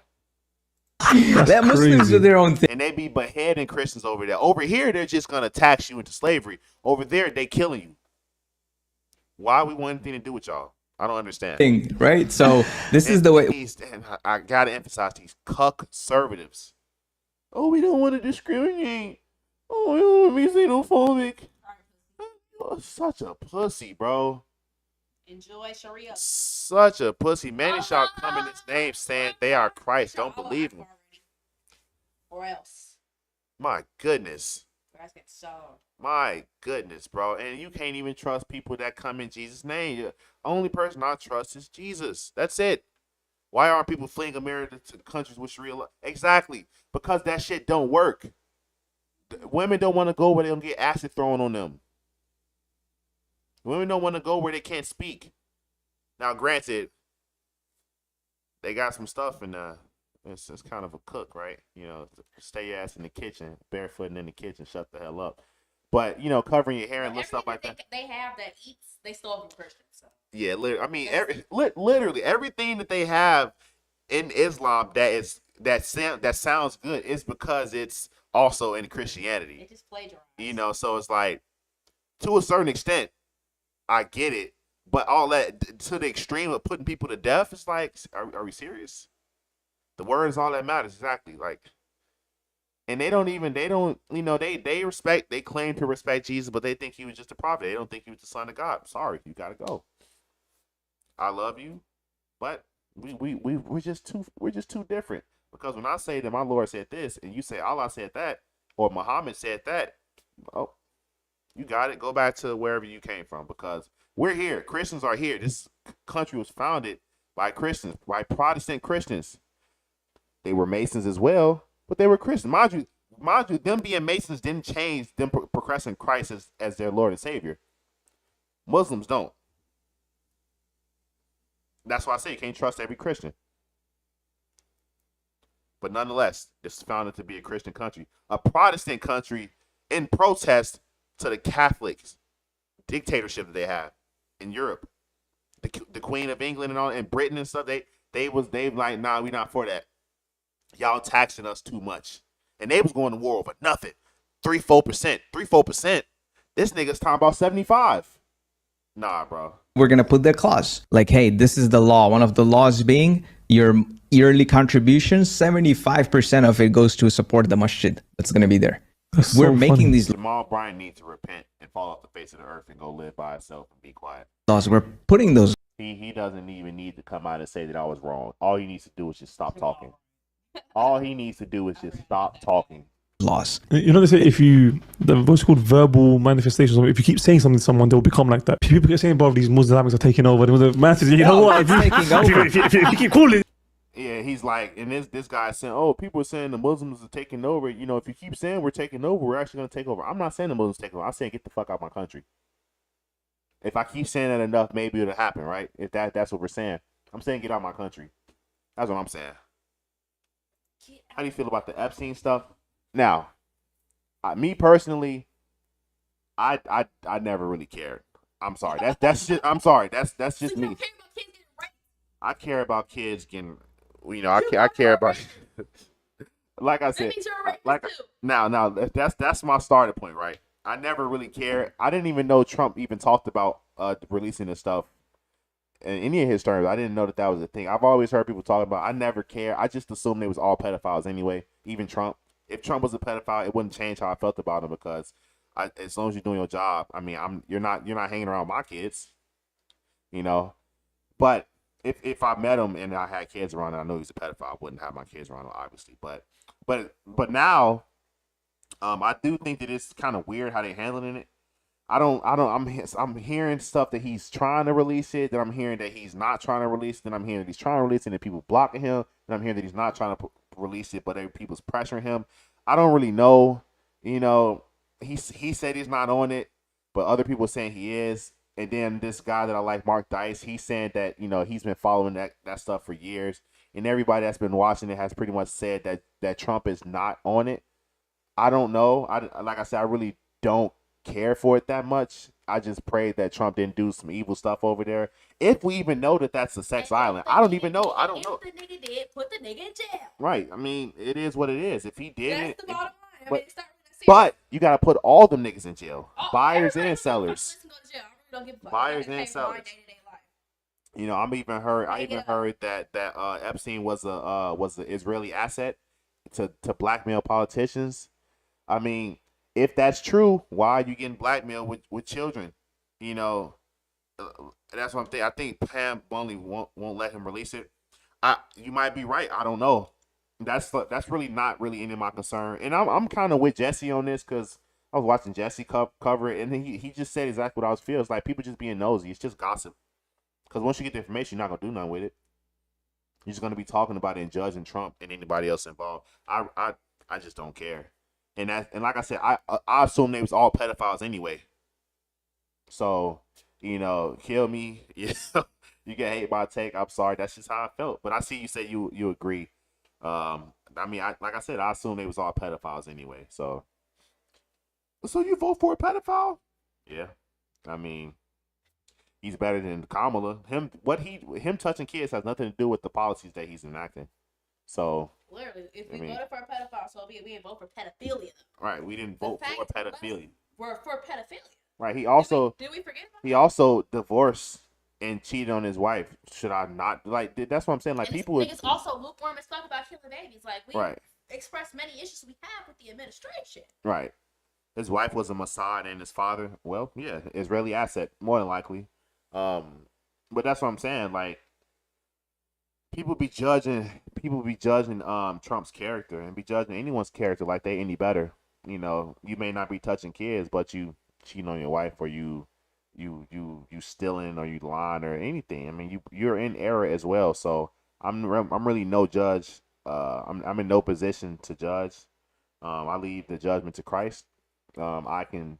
That Muslims do their own thing. And they be beheading Christians over there. Over here, they're just going to tax you into slavery. Over there, they killing you. Why we want anything to do with y'all? I don't understand. Right? So this is the way. I gotta emphasize these conservatives. Oh, we don't want to discriminate. Oh, we don't want to be xenophobic. You're such a pussy, bro. Enjoy Sharia. Such a pussy. Many shall come in his name saying they are Christ. Don't believe him. Or else. My goodness. So. My goodness, bro. And you can't even trust people that come in Jesus' name. The only person I trust is Jesus. That's it. Why aren't people fleeing America to countries with Sharia law? Exactly. Because that shit don't work. Women don't want to go where they're going to get acid thrown on them. Women don't want to go where they can't speak. Now, granted, they got some stuff in it's kind of a cook, right? You know, stay your ass in the kitchen, barefooting in the kitchen, shut the hell up. But, you know, covering your hair and little stuff like that. They have that eats, they stole from Christians. So. Yeah, I mean, literally everything that they have in Islam that sounds good is because it's also in Christianity. It just plagiarized. You know, so it's like, to a certain extent, I get it. But all that to the extreme of putting people to death, it's like, are we serious? The word is all that matters, exactly. Like, and they don't, you know, they claim to respect Jesus, but they think he was just a prophet. They don't think he was the son of God. Sorry, you gotta go. I love you, but we're just too different. Because when I say that my Lord said this, and you say Allah said that, or Muhammad said that, oh, you got it. Go back to wherever you came from, because we're here. Christians are here. This country was founded by Christians, by Protestant Christians. They were Masons as well, but they were Christians. Mind you, them being Masons didn't change them professing Christ as their Lord and Savior. Muslims don't. That's why I say you can't trust every Christian. But nonetheless, this is founded to be a Christian country, a Protestant country in protest to the Catholics dictatorship that they have in Europe. The Queen of England and all, and Britain and stuff, they like, nah, we not for that. Y'all taxing us too much. And they was going to war over nothing. 3-4%. This nigga's talking about 75. Nah, bro. We're going to put the clause like, hey, this is the law. One of the laws being your yearly contributions, 75% of it goes to support the masjid. That's going to be there. We're making these Jamal Bryant needs to repent and fall off the face of the earth and go live by himself and be quiet. laws. We're putting those. He doesn't even need to come out and say that I was wrong. All he needs to do is just stop talking. All he needs to do is just stop talking. Laws. You know, they say what's called verbal manifestations. If you keep saying something to someone, they'll become like that. People keep saying, bro, these Muslims are taking over. The masses, you know what? If you keep calling. Yeah, he's like, and this guy saying, oh, people are saying the Muslims are taking over. You know, if you keep saying we're taking over, we're actually going to take over. I'm not saying the Muslims taking over. I'm saying get the fuck out of my country. If I keep saying that enough, maybe it'll happen, right? If that's what we're saying. I'm saying get out of my country. That's what I'm saying. How do you feel about the Epstein stuff? Now, me personally, I never really cared. I'm sorry. That's just I'm sorry. That's just me. I care about kids getting, you know, I care about. Like I said, now that's my starting point, right? I never really cared. I didn't even know Trump even talked about releasing this stuff in any of his terms. I didn't know that was a thing. I've always heard people talk about. I never care. I just assumed they was all pedophiles anyway. Even Trump. If Trump was a pedophile, it wouldn't change how I felt about him, because as long as you're doing your job, I mean, you're not hanging around my kids, you know. But if I met him and I had kids around, and I know he's a pedophile, I wouldn't have my kids around him, obviously. But now, I do think that it's kind of weird how they're handling it. I'm hearing stuff that he's trying to release it, then I'm hearing that he's not trying to release it, then I'm hearing that he's trying to release it and people blocking him, and I'm hearing that he's not trying to release it, but people's pressuring him. I don't really know. You know, he said he's not on it, but other people saying he is. And then this guy that I like, Mark Dice, he's saying that, you know, he's been following that stuff for years, and everybody that's been watching it has pretty much said that Trump is not on it. I don't know. Like I said, I really don't care for it that much. I just pray that Trump didn't do some evil stuff over there. If we even know that that's a sex island, I don't even know. I don't know. If the nigga did, put the nigga in jail. Right. I mean, it is what it is. If he did That's it, the bottom line. I mean, it's not really serious. but you got to put all them niggas in jail, buyers and sellers. Don't give a fuck. Buyers and sellers. You know, I even heard that Epstein was an Israeli asset to blackmail politicians. I mean, if that's true, why are you getting blackmailed with children? You know, that's what I'm thinking. I think Pam Bunley won't let him release it. You might be right. I don't know. That's really not really any of my concern. And I'm kind of with Jesse on this, because I was watching Jesse cover it, and he just said exactly what I was feeling. It's like people just being nosy. It's just gossip. Because once you get the information, you're not gonna do nothing with it. You're just gonna be talking about it and judging Trump and anybody else involved. I just don't care. And like I said, I assume they was all pedophiles anyway. So, you know, kill me. You get hate my take. I'm sorry. That's just how I felt. But I see you say you agree. I mean, like I said, I assume they was all pedophiles anyway. So you vote for a pedophile? Yeah. I mean, he's better than Kamala. Him touching kids has nothing to do with the policies that he's enacting. So literally, if we voted for a pedophile, so we didn't vote for pedophilia. Right, we didn't vote for pedophilia. We're for pedophilia. Right. He also did we forget about he also divorced and cheated on his wife. Should I not like? That's what I'm saying. Like, and people. It's also lukewarm as fuck about killing babies. Like, we right. expressed many issues we have with the administration. Right. His wife was a Mossad and his father, well, yeah, Israeli asset, more than likely. But that's what I'm saying. Like, people be judging Trump's character and be judging anyone's character like they any better. You know, you may not be touching kids, but you cheating on your wife, or you stealing, or you lying, or anything. I mean, you're in error as well. So I'm really no judge. I'm in no position to judge. I leave the judgment to Christ. I can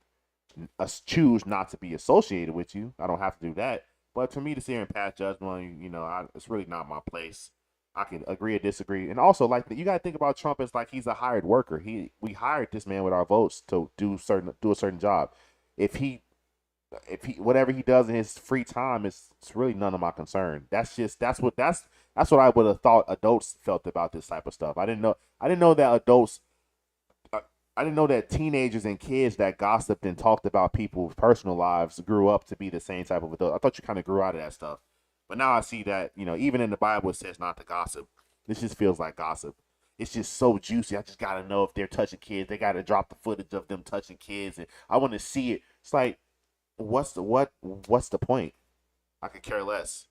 choose not to be associated with you. I don't have to do that. But for me to sit here and pass judgment on you, it's really not my place. I can agree or disagree, and also like you got to think about Trump as like he's a hired worker. We hired this man with our votes to do a certain job. If he whatever he does in his free time, it's really none of my concern. That's what I would have thought adults felt about this type of stuff. I didn't know that adults. I didn't know that teenagers and kids that gossiped and talked about people's personal lives grew up to be the same type of adult. I thought you kind of grew out of that stuff. But now I see that, even in the Bible it says not to gossip. This just feels like gossip. It's just so juicy. I just got to know if they're touching kids. They got to drop the footage of them touching kids, and I want to see it. It's like, what's the point? I could care less.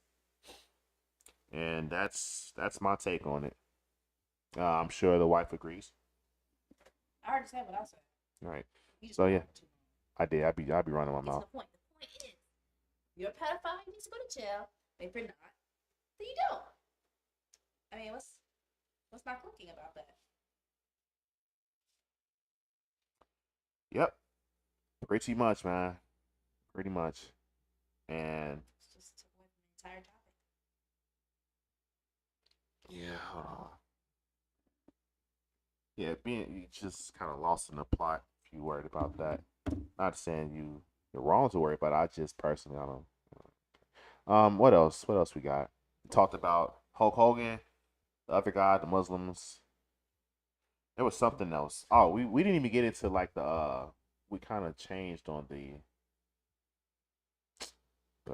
And that's my take on it. I'm sure the wife agrees. I already said what I said. All right. So yeah, I did. I'd be running my mouth. The point is, you're a pedophile. You need to go to jail. If you're not, then you don't. I mean, what's not cooking about that? Yep. Pretty much, man. Pretty much. And It's just to avoid the entire topic. yeah, hold on. Yeah, you just kind of lost in the plot if you worried about that. Not saying you're wrong to worry, but I just personally I don't. What else? What else we got? We talked about Hulk Hogan, the other guy, the Muslims. There was something else. Oh, we didn't even get into like we kind of changed on the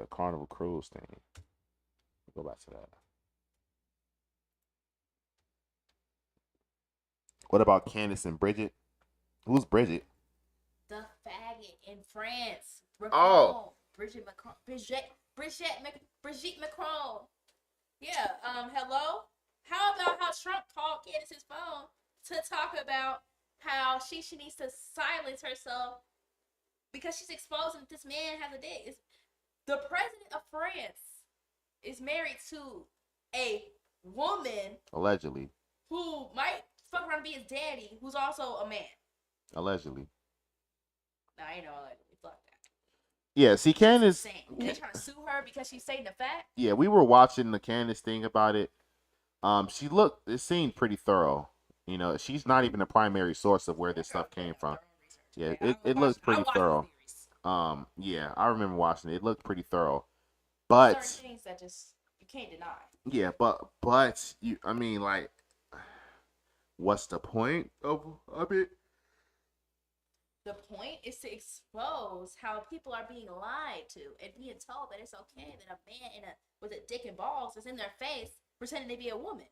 Carnival Cruise thing. We'll go back to that. What about Candace and Bridget? Who's Bridget? The faggot in France. Oh. Brigitte Macron. Yeah. Hello. How about how Trump called Candace's phone to talk about how she needs to silence herself because she's exposing that this man has a dick. The president of France is married to a woman Allegedly. who might fuck around and be his daddy, who's also a man. Allegedly. Nah, I ain't know allegedly. Fuck that. Yeah, see, Candace. They trying to sue her because she's saying the fact. Yeah, we were watching the Candace thing about it. It seemed pretty thorough. She's not even the primary source of where this stuff came from. Yeah, it looked pretty thorough. Yeah, I remember watching it. It looked pretty thorough. But certain things that just you can't deny. yeah, but I mean, like, what's the point of it? The point is to expose how people are being lied to and being told that it's okay that a man with a dick and balls is in their face pretending to be a woman.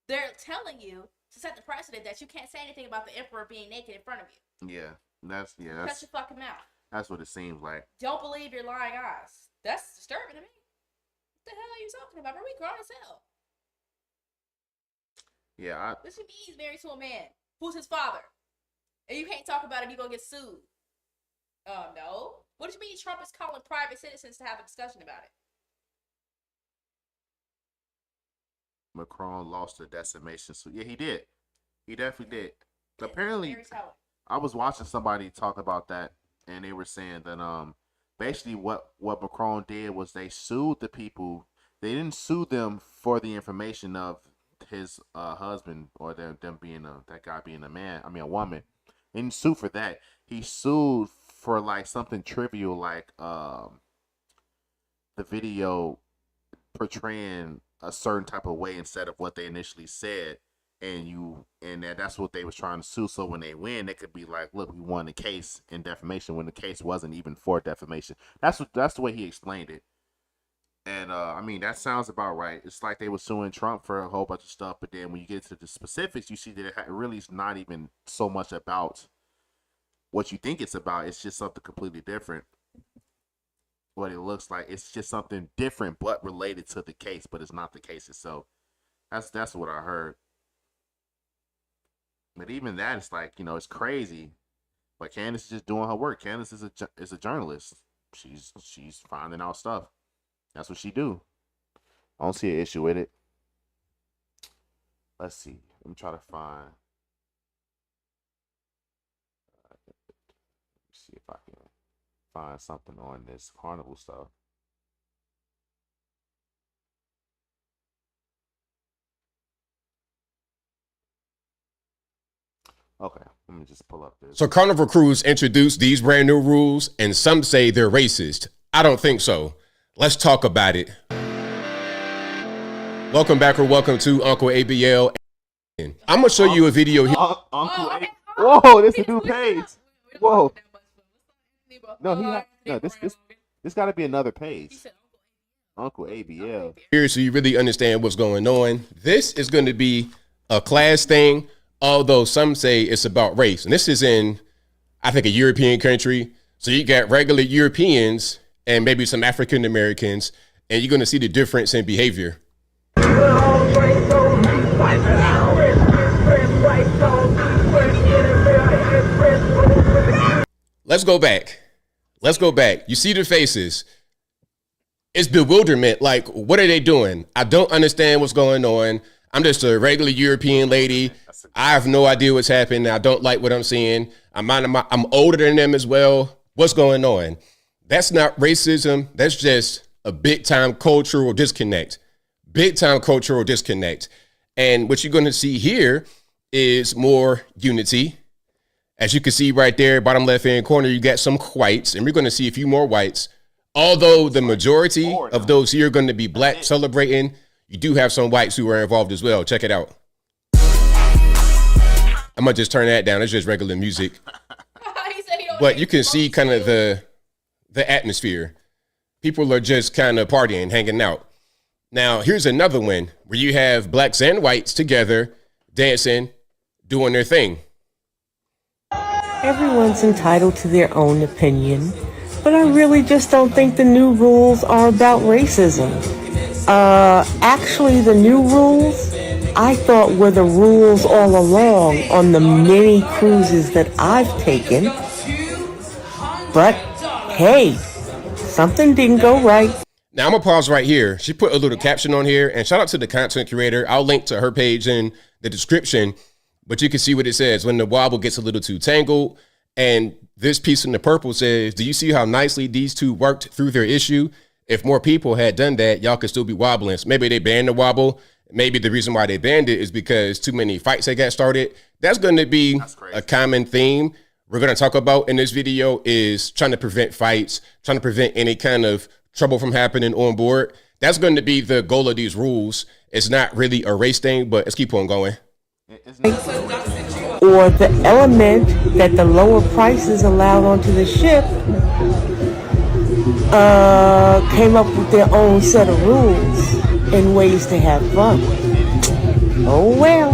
They're telling you to set the precedent that you can't say anything about the emperor being naked in front of you. Yeah, that's Shut your fucking mouth. That's what it seems like. Don't believe your lying eyes. That's disturbing to me. What the hell are you talking about? Bro, we grown as hell. Yeah, What you mean he's married to a man? Who's his father? And you can't talk about it, you're gonna get sued. No. What do you mean Trump is calling private citizens to have a discussion about it? Macron lost the decimation suit. Yeah, he did. He definitely did. Apparently, I was watching somebody talk about that, and they were saying that basically what Macron did was they sued the people. They didn't sue them for the information of his husband or them being that guy being a woman. He didn't sue for that. He sued for like something trivial, like the video portraying a certain type of way instead of what they initially said, and that's what they was trying to sue. So when they win, they could be like, "Look, we won the case in defamation," when the case wasn't even for defamation. That's the way he explained it. And I mean, that sounds about right. It's like they were suing Trump for a whole bunch of stuff, but then when you get to the specifics, you see that it really is not even so much about what you think it's about. It's just something completely different. What it looks like, it's just something different but related to the case, but it's not the case itself. That's what I heard. But even that, it's like, you know, it's crazy. But Candace is just doing her work. Candace is a journalist. She's finding out stuff. That's what she do. I don't see an issue with it. Let's see. Let me try to find. See if I can find something on this carnival stuff. Okay, let me just pull up this. So Carnival Cruise introduced these brand new rules, and some say they're racist. I don't think so. Let's talk about it. Welcome back, or welcome to Uncle ABL. I'm gonna show you a video here. Uncle A. Whoa, this is a new page. Whoa. No, this got to be another page. Uncle ABL. Here, so you really understand what's going on. This is going to be a class thing, although some say it's about race. And this is in, I think, a European country. So you got regular Europeans and maybe some African Americans, and you're going to see the difference in behavior. Let's go back. Let's go back. You see the faces. It's bewilderment. Like, what are they doing? I don't understand what's going on. I'm just a regular European lady. I have no idea what's happening. I don't like what I'm seeing. I'm older than them as well. What's going on? That's not racism. That's just a big time cultural disconnect. Big time cultural disconnect. And what you're going to see here is more unity. As you can see right there, bottom left-hand corner, you got some whites, and we're going to see a few more whites. Although the majority of those here are going to be black celebrating, you do have some whites who are involved as well. Check it out. I'm going to just turn that down. It's just regular music. But you can see kind of the atmosphere. People are just kind of partying, hanging out. Now, here's another one where you have blacks and whites together, dancing, doing their thing. Everyone's entitled to their own opinion, but I really just don't think the new rules are about racism. Actually, the new rules, I thought were the rules all along on the many cruises that I've taken. But, hey, something didn't go right. Now, I'm going to pause right here. She put a little caption on here, and shout out to the content creator. I'll link to her page in the description. But you can see what it says when the wobble gets a little too tangled. And this piece in the purple says, do you see how nicely these two worked through their issue? If more people had done that, y'all could still be wobbling. So maybe they banned the wobble. Maybe the reason why they banned it is because too many fights had got started. That's going to be a common theme we're going to talk about in this video, is trying to prevent fights, trying to prevent any kind of trouble from happening on board. That's going to be the goal of these rules. It's not really a race thing, but let's keep on going. Or the element that the lower prices allowed onto the ship came up with their own set of rules and ways to have fun. Oh well.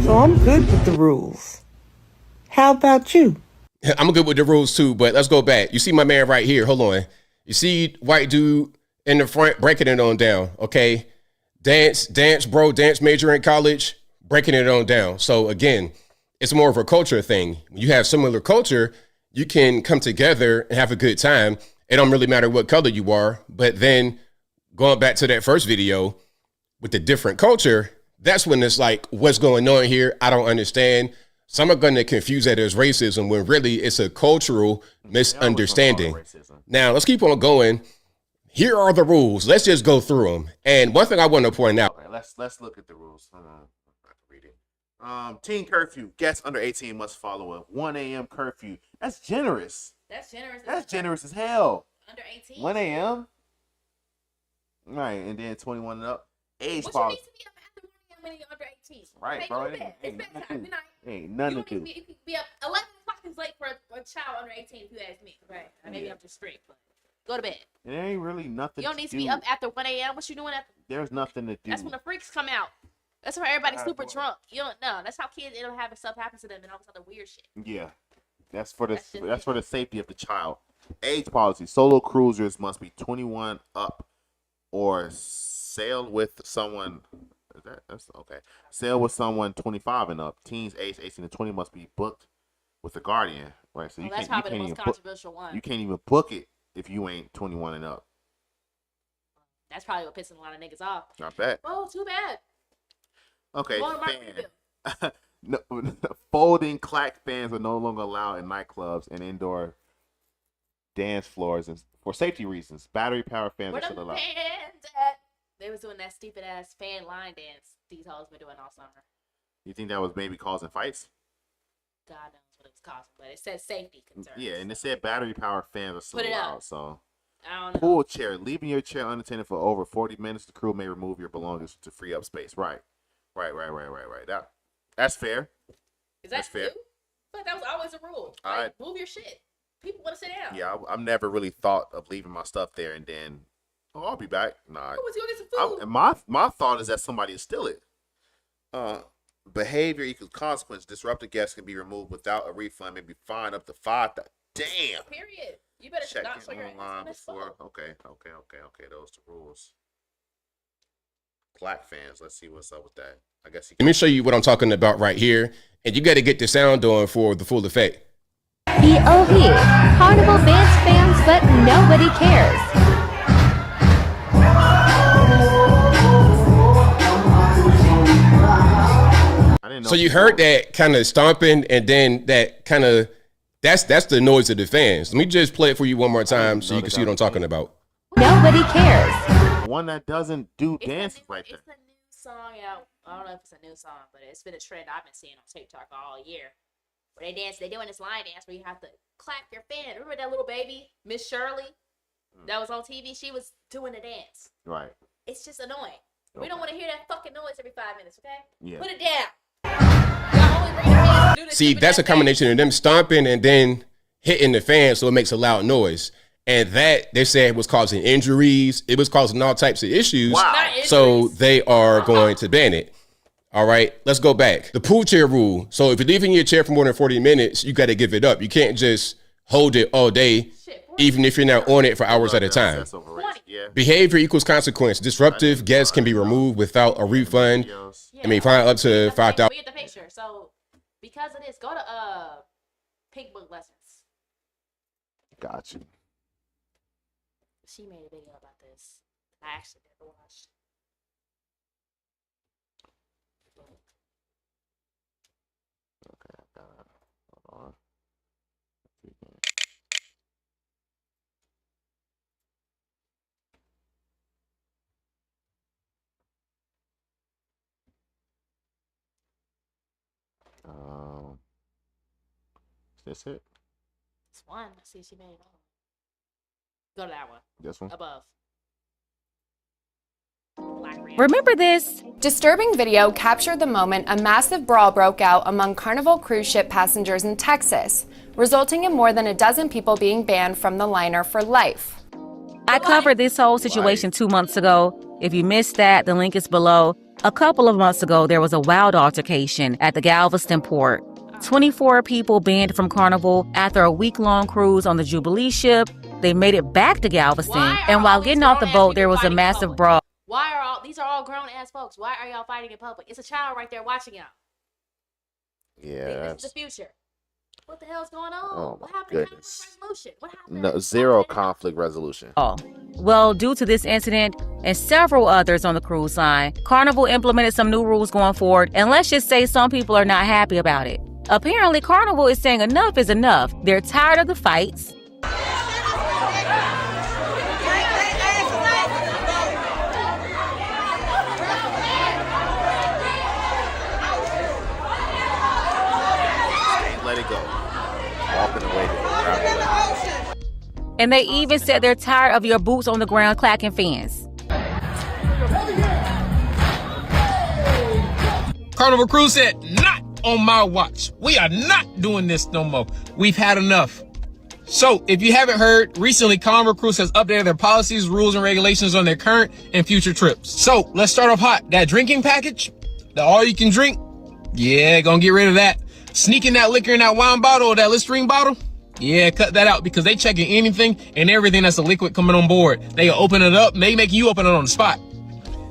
So I'm good with the rules. How about you? I'm good with the rules too, but let's go back. You see my man right here. Hold on. You see white dude in the front breaking it on down. Okay. Dance, bro, dance major in college, breaking it on down. So again, it's more of a culture thing. When you have similar culture, you can come together and have a good time. It don't really matter what color you are. But then going back to that first video with the different culture, that's when it's like, what's going on here? I don't understand. Some are going to confuse that as racism when really it's a cultural misunderstanding. Now, let's keep on going. Here are the rules. Let's just go through them. And one thing I want to point out. Okay, let's look at the rules. Read it. Teen curfew. Guests under 18 must follow a 1 a.m. curfew. That's generous. That's generous. That's generous as hell. Under 18. 1 a.m. Right, and then 21 and up. Age policy. You need to be up after 1 a.m. when you're under 18. Right, okay, bro. It's bedtime. Good night. Ain't nothing to do. You can be up 11 o'clock is late for a child under 18 if you ask me. Right. Maybe I'm just strict, but go to bed. It ain't really nothing. You don't need to be up after 1 a.m. What you doing after? There's nothing to do. That's when the freaks come out. That's when everybody's super drunk. You don't know. That's how kids end up having stuff happen to them and all this other weird shit. Yeah. That's for the safety of the child. Age policy. Solo cruisers must be 21 up or sail with someone That's okay. Sail with someone 25 and up. Teens aged 18 to 20 must be booked with a guardian, right? So that's probably the most controversial one. You can't even book it if you ain't 21 and up. That's probably what pissing a lot of niggas off. I bet. Oh, too bad. Okay, fan. No, folding clack fans are no longer allowed in nightclubs and indoor dance floors and for safety reasons. Battery powered fans are still allowed. They was doing that stupid ass fan line dance these hoes been doing all summer. You think that was maybe causing fights? God knows what it was causing, but it said safety concerns. Yeah, and it said battery powered fans are still allowed. So I don't know. Pool chair. Leaving your chair unattended for over 40 minutes, the crew may remove your belongings to free up space. Right. That's fair. That's fair. But that was always a rule. Move your shit. People want to sit down. Yeah, I've never really thought of leaving my stuff there and then, I'll be back. Nah. Let's go get some food. My thought is that somebody will steal it. Behavior equals consequence. Disruptive guests can be removed without a refund, maybe fined up to $5,000. Damn. Period. You better check not show your online before. Okay. Those are the rules. Black fans. Let's see what's up with that. I guess. Let me show you what I'm talking about right here, and you got to get the sound on for the full effect. POV. Carnival Dance fans, but nobody cares. So you heard that kind of stomping, and then that kind of that's the noise of the fans. Let me just play it for you one more time so you can see what I'm talking about. Nobody cares. One that doesn't do dances like that. It's a new song out. I don't know if it's a new song, but it's been a trend I've been seeing on TikTok all year. Where they dance, they're doing this line dance where you have to clap your fan. Remember that little baby, Miss Shirley, that was on TV? She was doing the dance. Right. It's just annoying. Okay. We don't want to hear that fucking noise every 5 minutes, okay? Yeah. Put it down. See, that's a combination of them stomping and then hitting the fan, so it makes a loud noise. And that, they said, was causing injuries. It was causing all types of issues. Wow. So they are going to ban it. All right, let's go back. The pool chair rule. So if you're leaving your chair for more than 40 minutes, you got to give it up. You can't just hold it all day, even if you're not on it for hours at a time. Behavior equals consequence. Disruptive guests can be removed without a refund. Fine up to $5,000. We get the picture. So because of this, go to Pink Book Lessons. Got you. She made a video about this. I actually never watched. Okay, got it. Hold on. Is this it? It's one. See, she made it all. Go to that one. This one? Above. Remember this? Disturbing video captured the moment a massive brawl broke out among Carnival cruise ship passengers in Texas, resulting in more than a dozen people being banned from the liner for life. I covered this whole situation 2 months ago. If you missed that, the link is below. A couple of months ago, there was a wild altercation at the Galveston port. 24 people banned from Carnival after a week-long cruise on the Jubilee ship. They made it back to Galveston, and while getting off the boat, there was a massive brawl. Why are these are all grown-ass folks? Why are y'all fighting in public? It's a child right there watching y'all. Yeah. This is the future. What the hell's going on? Oh, what happened? goodness. Resolution? What happened? No, zero conflict resolution. Well, due to this incident and several others on the cruise line, Carnival implemented some new rules going forward, and let's just say some people are not happy about it. Apparently, Carnival is saying enough is enough. They're tired of the fights. Let it go. Walking away to the And they even said they're tired of your boots on the ground clacking fans. Carnival Cruise said, not on my watch. We are not doing this no more. We've had enough. So, if you haven't heard, recently Carnival Cruise has updated their policies, rules, and regulations on their current and future trips. So, let's start off hot. That drinking package, the all you can drink, yeah, gonna get rid of that. Sneaking that liquor in that wine bottle or that Listerine bottle, yeah, cut that out because they checking anything and everything that's a liquid coming on board. They open it up, they making you open it on the spot.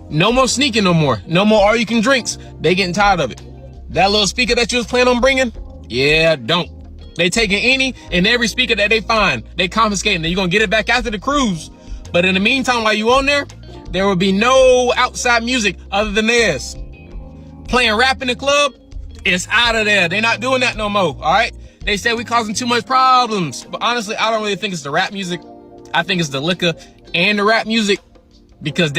No more sneaking no more. No more all you can drinks. They getting tired of it. That little speaker that you was planning on bringing? Yeah, don't. They taking any and every speaker that they find. They confiscating it. You're going to get it back after the cruise. But in the meantime, while you on there will be no outside music other than theirs. Playing rap in the club, it's out of there. They're not doing that no more, all right? They say we causing too much problems. But honestly, I don't really think it's the rap music. I think it's the liquor and the rap music, because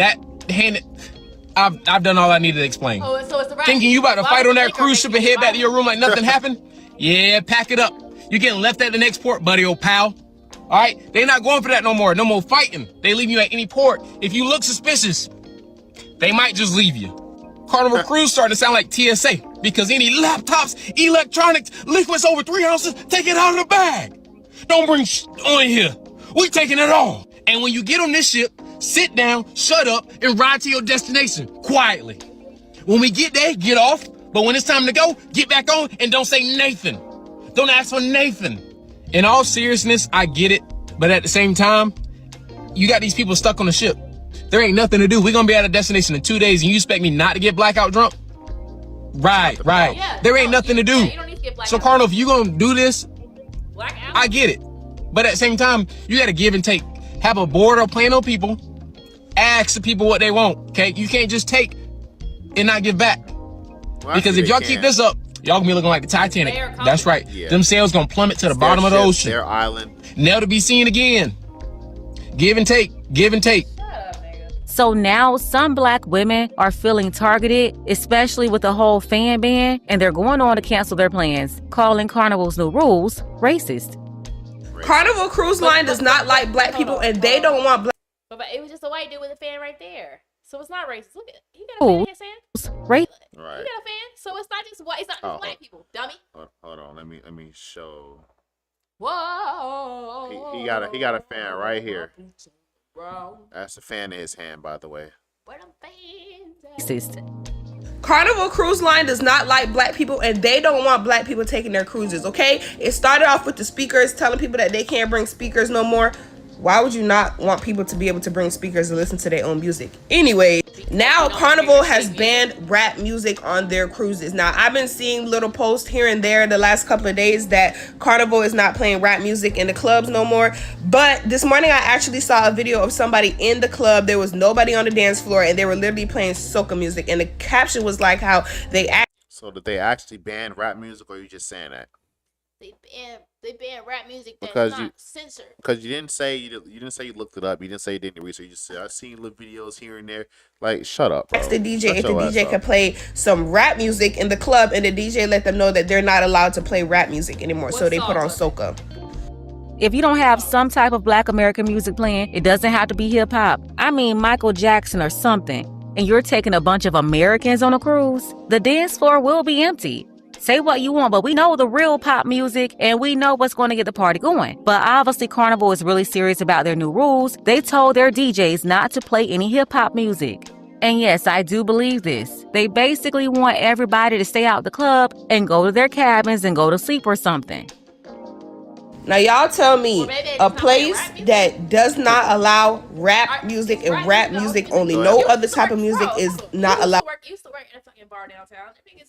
I've done all I needed to explain. Oh, so it's the rap Thinking you about to Why fight would on the that liquor cruise make ship you and head back to violent? your room like nothing happened? Yeah, pack it up. You're getting left at the next port, buddy, old pal. All right? They're not going for that no more. No more fighting. They leave you at any port. If you look suspicious, they might just leave you. Carnival Cruise starting to sound like TSA, because any laptops, electronics, liquids over 3 ounces, take it out of the bag. Don't bring on here. We taking it all. And when you get on this ship, sit down, shut up, and ride to your destination quietly. When we get there, get off. But when it's time to go, get back on and don't say Nathan. Don't ask for Nathan. In all seriousness, I get it. But at the same time, you got these people stuck on the ship. There ain't nothing to do. We're going to be at a destination in 2 days and you expect me not to get blackout drunk? Right. Yeah, there ain't nothing to do. you don't need to get blackout So Carnival, if you going to do this, I get it. But at the same time, you got to give and take. Have a board or plan on people. Ask the people what they want, okay? You can't just take and not give back. Well, because if y'all keep this up, y'all gonna be looking like the Titanic. That's right. Yeah. Them sails gonna plummet to the It's bottom their of the ship, ocean. their island. Never to be seen again. Give and take. Give and take. So now some black women are feeling targeted, especially with the whole fan ban, and they're going on to cancel their plans, calling Carnival's new rules racist. Carnival Cruise Line does not like black people, and they don't want black. But it was just a white dude with a fan right there. So it's not racist. Look at he got a fan in his hand. Right. He got a fan. So it's not just white. It's not just black people. Dummy. Hold on. Let me show. Whoa. He got a fan right here. That's a fan in his hand, by the way. Where them fans at? Racist. Carnival Cruise Line does not like black people, and they don't want black people taking their cruises, okay? It started off with the speakers telling people that they can't bring speakers no more. Why would you not want people to be able to bring speakers and listen to their own music? Anyway, now Carnival has banned rap music on their cruises. Now, I've been seeing little posts here and there the last couple of days that Carnival is not playing rap music in the clubs no more. But this morning, I actually saw a video of somebody in the club. There was nobody on the dance floor, and they were literally playing soca music. And the caption was like how they So did they actually ban rap music, or are you just saying that? They ban rap music that's Because not you censored. Because you didn't say you looked it up. You didn't say you did the research. You just said I've seen little videos here and there. Like, shut up, bro. asked the DJ Shut if the your ass DJ up. could play some rap music in the club, and the DJ let them know that they're not allowed to play rap music anymore. So they put on soca. If you don't have some type of black American music playing, it doesn't have to be hip hop. I mean Michael Jackson or something. And you're taking a bunch of Americans on a cruise, the dance floor will be empty. Say what you want, but we know the real pop music and we know what's going to get the party going. But obviously Carnival is really serious about their new rules. They told their DJs not to play any hip hop music. And yes, I do believe this. They basically want everybody to stay out the club and go to their cabins and go to sleep or something. Now y'all tell me a place that does not allow rap music and rap music only, no other type of music is not allowed. Used to work in a fucking bar downtown. I think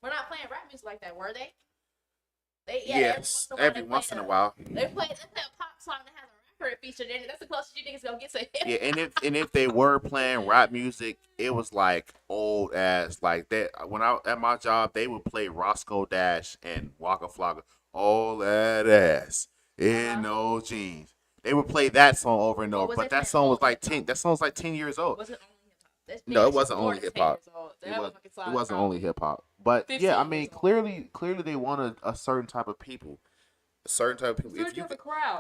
we're not playing rap music like that, were they? Yes, every once in a while. They play a pop song that has a rapper featured in it. That's the closest you niggas gonna get to hip hop. Yeah, and if they were playing rap music, it was like old ass like that. When I at my job, they would play Roscoe Dash and Waka Flocka, all that ass in those jeans. They would play that song over and over, but that song was like 10. That song was like 10 years old. Was it only hip hop? No, it wasn't only hip hop. It wasn't only hip hop. But yeah, I mean, clearly they wanted a certain type of people, a certain type of people. If you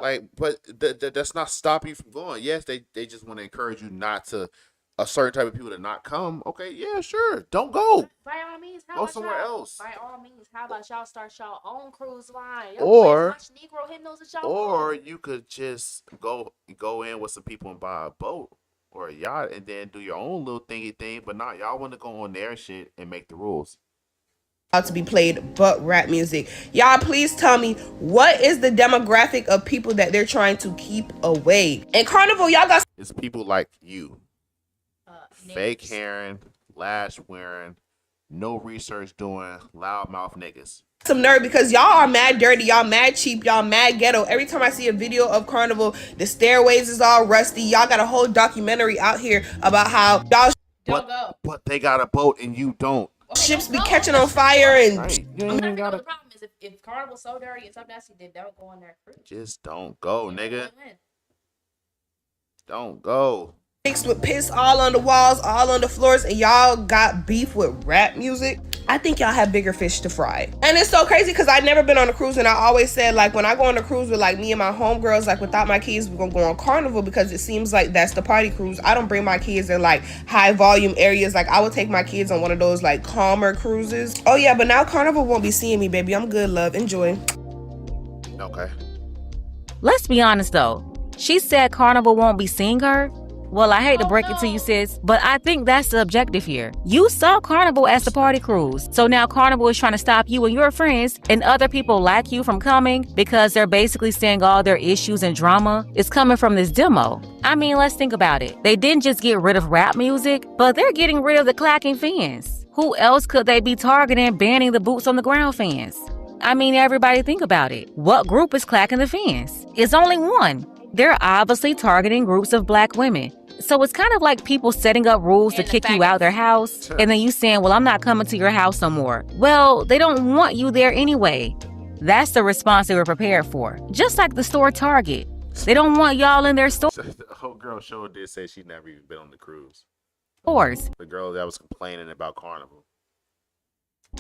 like, but that's not stopping you from going. Yes, they just want to encourage you not to, a certain type of people to not come. Okay, yeah, sure, don't go. By all means, go somewhere else. By all means, how about y'all start y'all own cruise line? Or Negro hymnals that y'all you could just go in with some people and buy a boat or a yacht and then do your own little thingy thing. But not y'all want to go on their shit and make the rules. To be played but rap music. Y'all please tell me, what is the demographic of people that they're trying to keep away? And Carnival, y'all got it's people like you. fake haring, lash wearing, no research doing, loudmouth niggas. Some nerve because y'all are mad dirty, y'all mad cheap, y'all mad ghetto. Every time I see a video of Carnival, the stairways is all rusty. Y'all got a whole documentary out here about how y'all Don't go. But they got a boat and you don't. ships be catching on fire and Right. You ain't even gotta. The problem is if Carnival's so dirty and so nasty, then don't go on their cruise. Just don't go, nigga. Don't go. mixed with piss all on the walls, all on the floors, and y'all got beef with rap music. I think y'all have bigger fish to fry. And it's so crazy because I've never been on a cruise, and I always said, like, when I go on a cruise with like me and my homegirls, like without my kids, we're gonna go on Carnival because it seems like that's the party cruise. I don't bring my kids in like high volume areas. Like I would take my kids on one of those like calmer cruises. Oh yeah, but now Carnival won't be seeing me, baby. I'm good, love. Enjoy. Okay. Let's be honest though. She said Carnival won't be seeing her. Well, I hate to break it to you, sis, but I think that's the objective here. You saw Carnival as the party cruise. So now Carnival is trying to stop you and your friends and other people like you from coming because they're basically saying all their issues and drama is coming from this demo. I mean, let's think about it. They didn't just get rid of rap music, but they're getting rid of the clacking fans. Who else could they be targeting banning the boots on the ground fans? I mean, everybody think about it. What group is clacking the fans? It's only one. They're obviously targeting groups of black women. So it's kind of like people setting up rules to kick you out their house, and then you saying, well, I'm not coming to your house no more. Well, they don't want you there anyway. That's the response they were prepared for. Just like the store Target. They don't want y'all in their stores. The whole girl show did say she never even been on the cruise. The girl that was complaining about Carnival.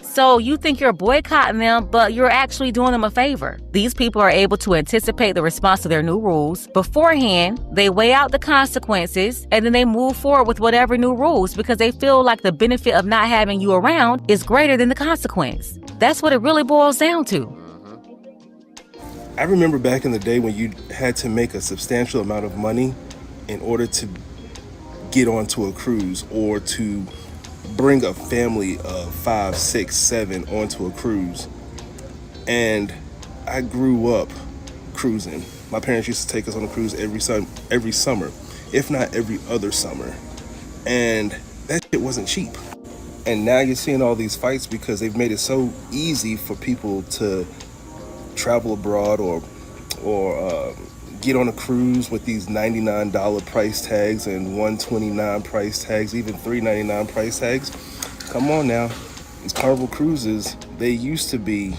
So you think you're boycotting them, but you're actually doing them a favor. These people are able to anticipate the response to their new rules. Beforehand, they weigh out the consequences, and then they move forward with whatever new rules because they feel like the benefit of not having you around is greater than the consequence. That's what it really boils down to. I remember back in the day when you had to make a substantial amount of money in order to get onto a cruise or to bring a family of 5, 6, 7 onto a cruise. And I grew up cruising. My parents used to take us on a cruise every summer, if not every other summer. And that shit wasn't cheap. And now you're seeing all these fights because they've made it so easy for people to travel abroad or get on a cruise with these $99 price tags and $129 price tags, even $399 price tags. Come on now. These Carnival cruises, they used to be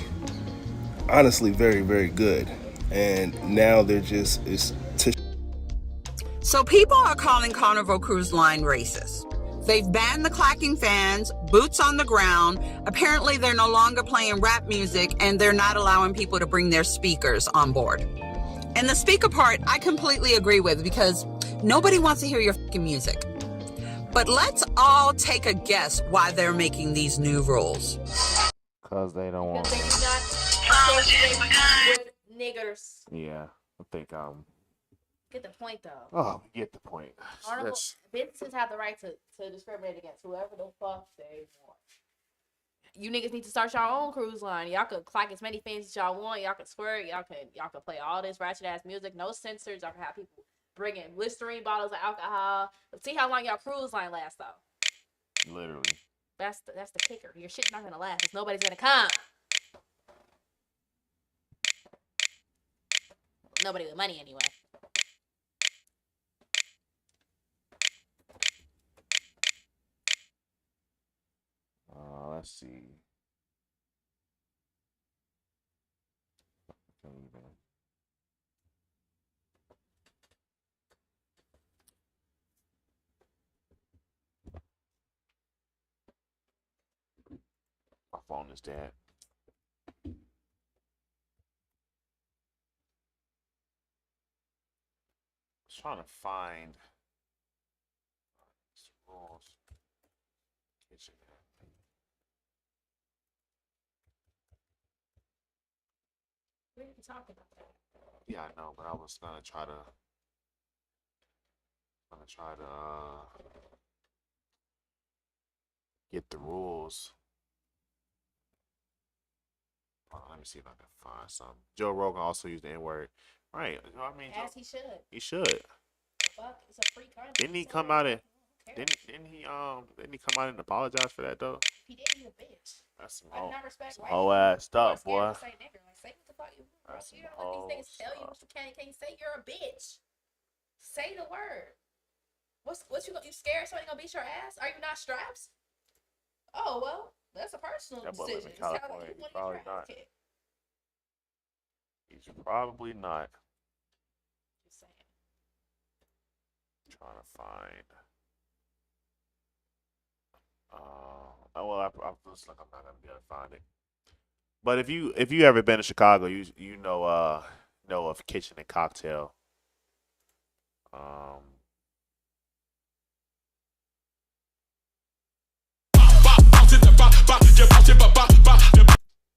honestly very, very good. And now they're just, So people are calling Carnival Cruise Line racist. They've banned the clacking fans, boots on the ground. Apparently they're no longer playing rap music and they're not allowing people to bring their speakers on board. And the speaker part, I completely agree with because nobody wants to hear your fucking music. But let's all take a guess why they're making these new rules. Because they don't want. They do not associate with niggers. Yeah, I think Get the point though. Oh, we get the point. Carnival businesses have the right to discriminate against whoever the fuck they want. You niggas need to start your own cruise line. Y'all could clock as many fans as y'all want. Y'all could squirt. Y'all could play all this ratchet ass music. No censors. Y'all can have people bringing Listerine bottles of alcohol. Let's see how long y'all cruise line lasts though. Literally. That's the kicker. Your shit's not gonna last. 'Cause nobody's gonna come. Nobody with money anyway. Let's see. My phone is dead. Trying to find rules. Kitchen. We didn't talk about that. Yeah, I know, but I was gonna try to get the rules. Let me see if I can find some. Joe Rogan also used the N-word. Right. You know what I mean? As he should. He should. The fuck? It's a free country. Didn't he come out and Didn't he come out and apologize for that though? He did. He's a bitch. That's some I do not respect white whole people ass who are stuff, scared boy. to say nigger. Like, say what the fuck you want. That's You some don't let these niggas tell you whole what you can and can't say. You're a bitch. Say the word. What you scared somebody gonna beat your ass? Are you not straps? Oh well, that's a personal That boy live decision. in California. He's probably not. He's probably not. Just saying. Trying to find. Oh well, I looks like I'm not gonna be able to find it. But if you ever been to Chicago, you know of Kitchen and Cocktail.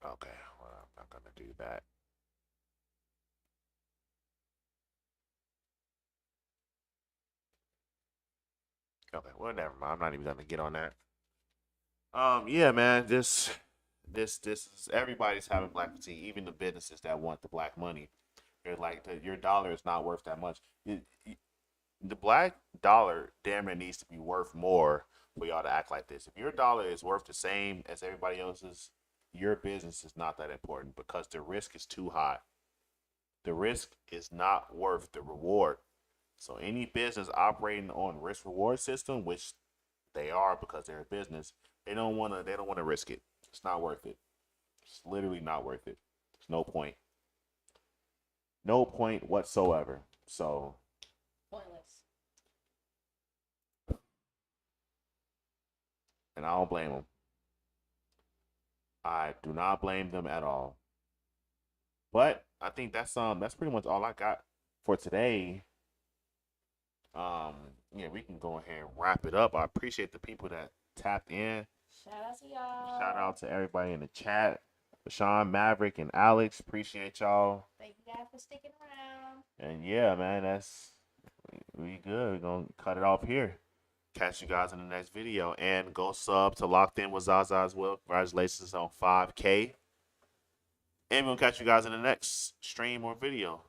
Okay, well, I'm not gonna do that. Okay, well, never mind. I'm not even gonna get on that. Yeah, man. This is everybody's having black fatigue. Even the businesses that want the black money, they're like, your dollar is not worth that much. The black dollar damn near needs to be worth more for y'all to act like this. If your dollar is worth the same as everybody else's, your business is not that important because the risk is too high. The risk is not worth the reward. So any business operating on risk reward system, which they are because they're a business, they don't wanna risk it. It's not worth it. It's literally not worth it. There's no point. No point whatsoever. So Pointless. and I don't blame them. I do not blame them at all. But I think that's pretty much all I got for today. Yeah, we can go ahead and wrap it up. I appreciate the people that tapped in. Shout out to y'all. Shout out to everybody in the chat. Sean, Maverick, and Alex. Appreciate y'all. Thank you guys for sticking around. And yeah, man, we good. We're gonna cut it off here. Catch you guys in the next video. And go sub to Locked In with Zaza as well. Congratulations on 5K. And we'll catch you guys in the next stream or video.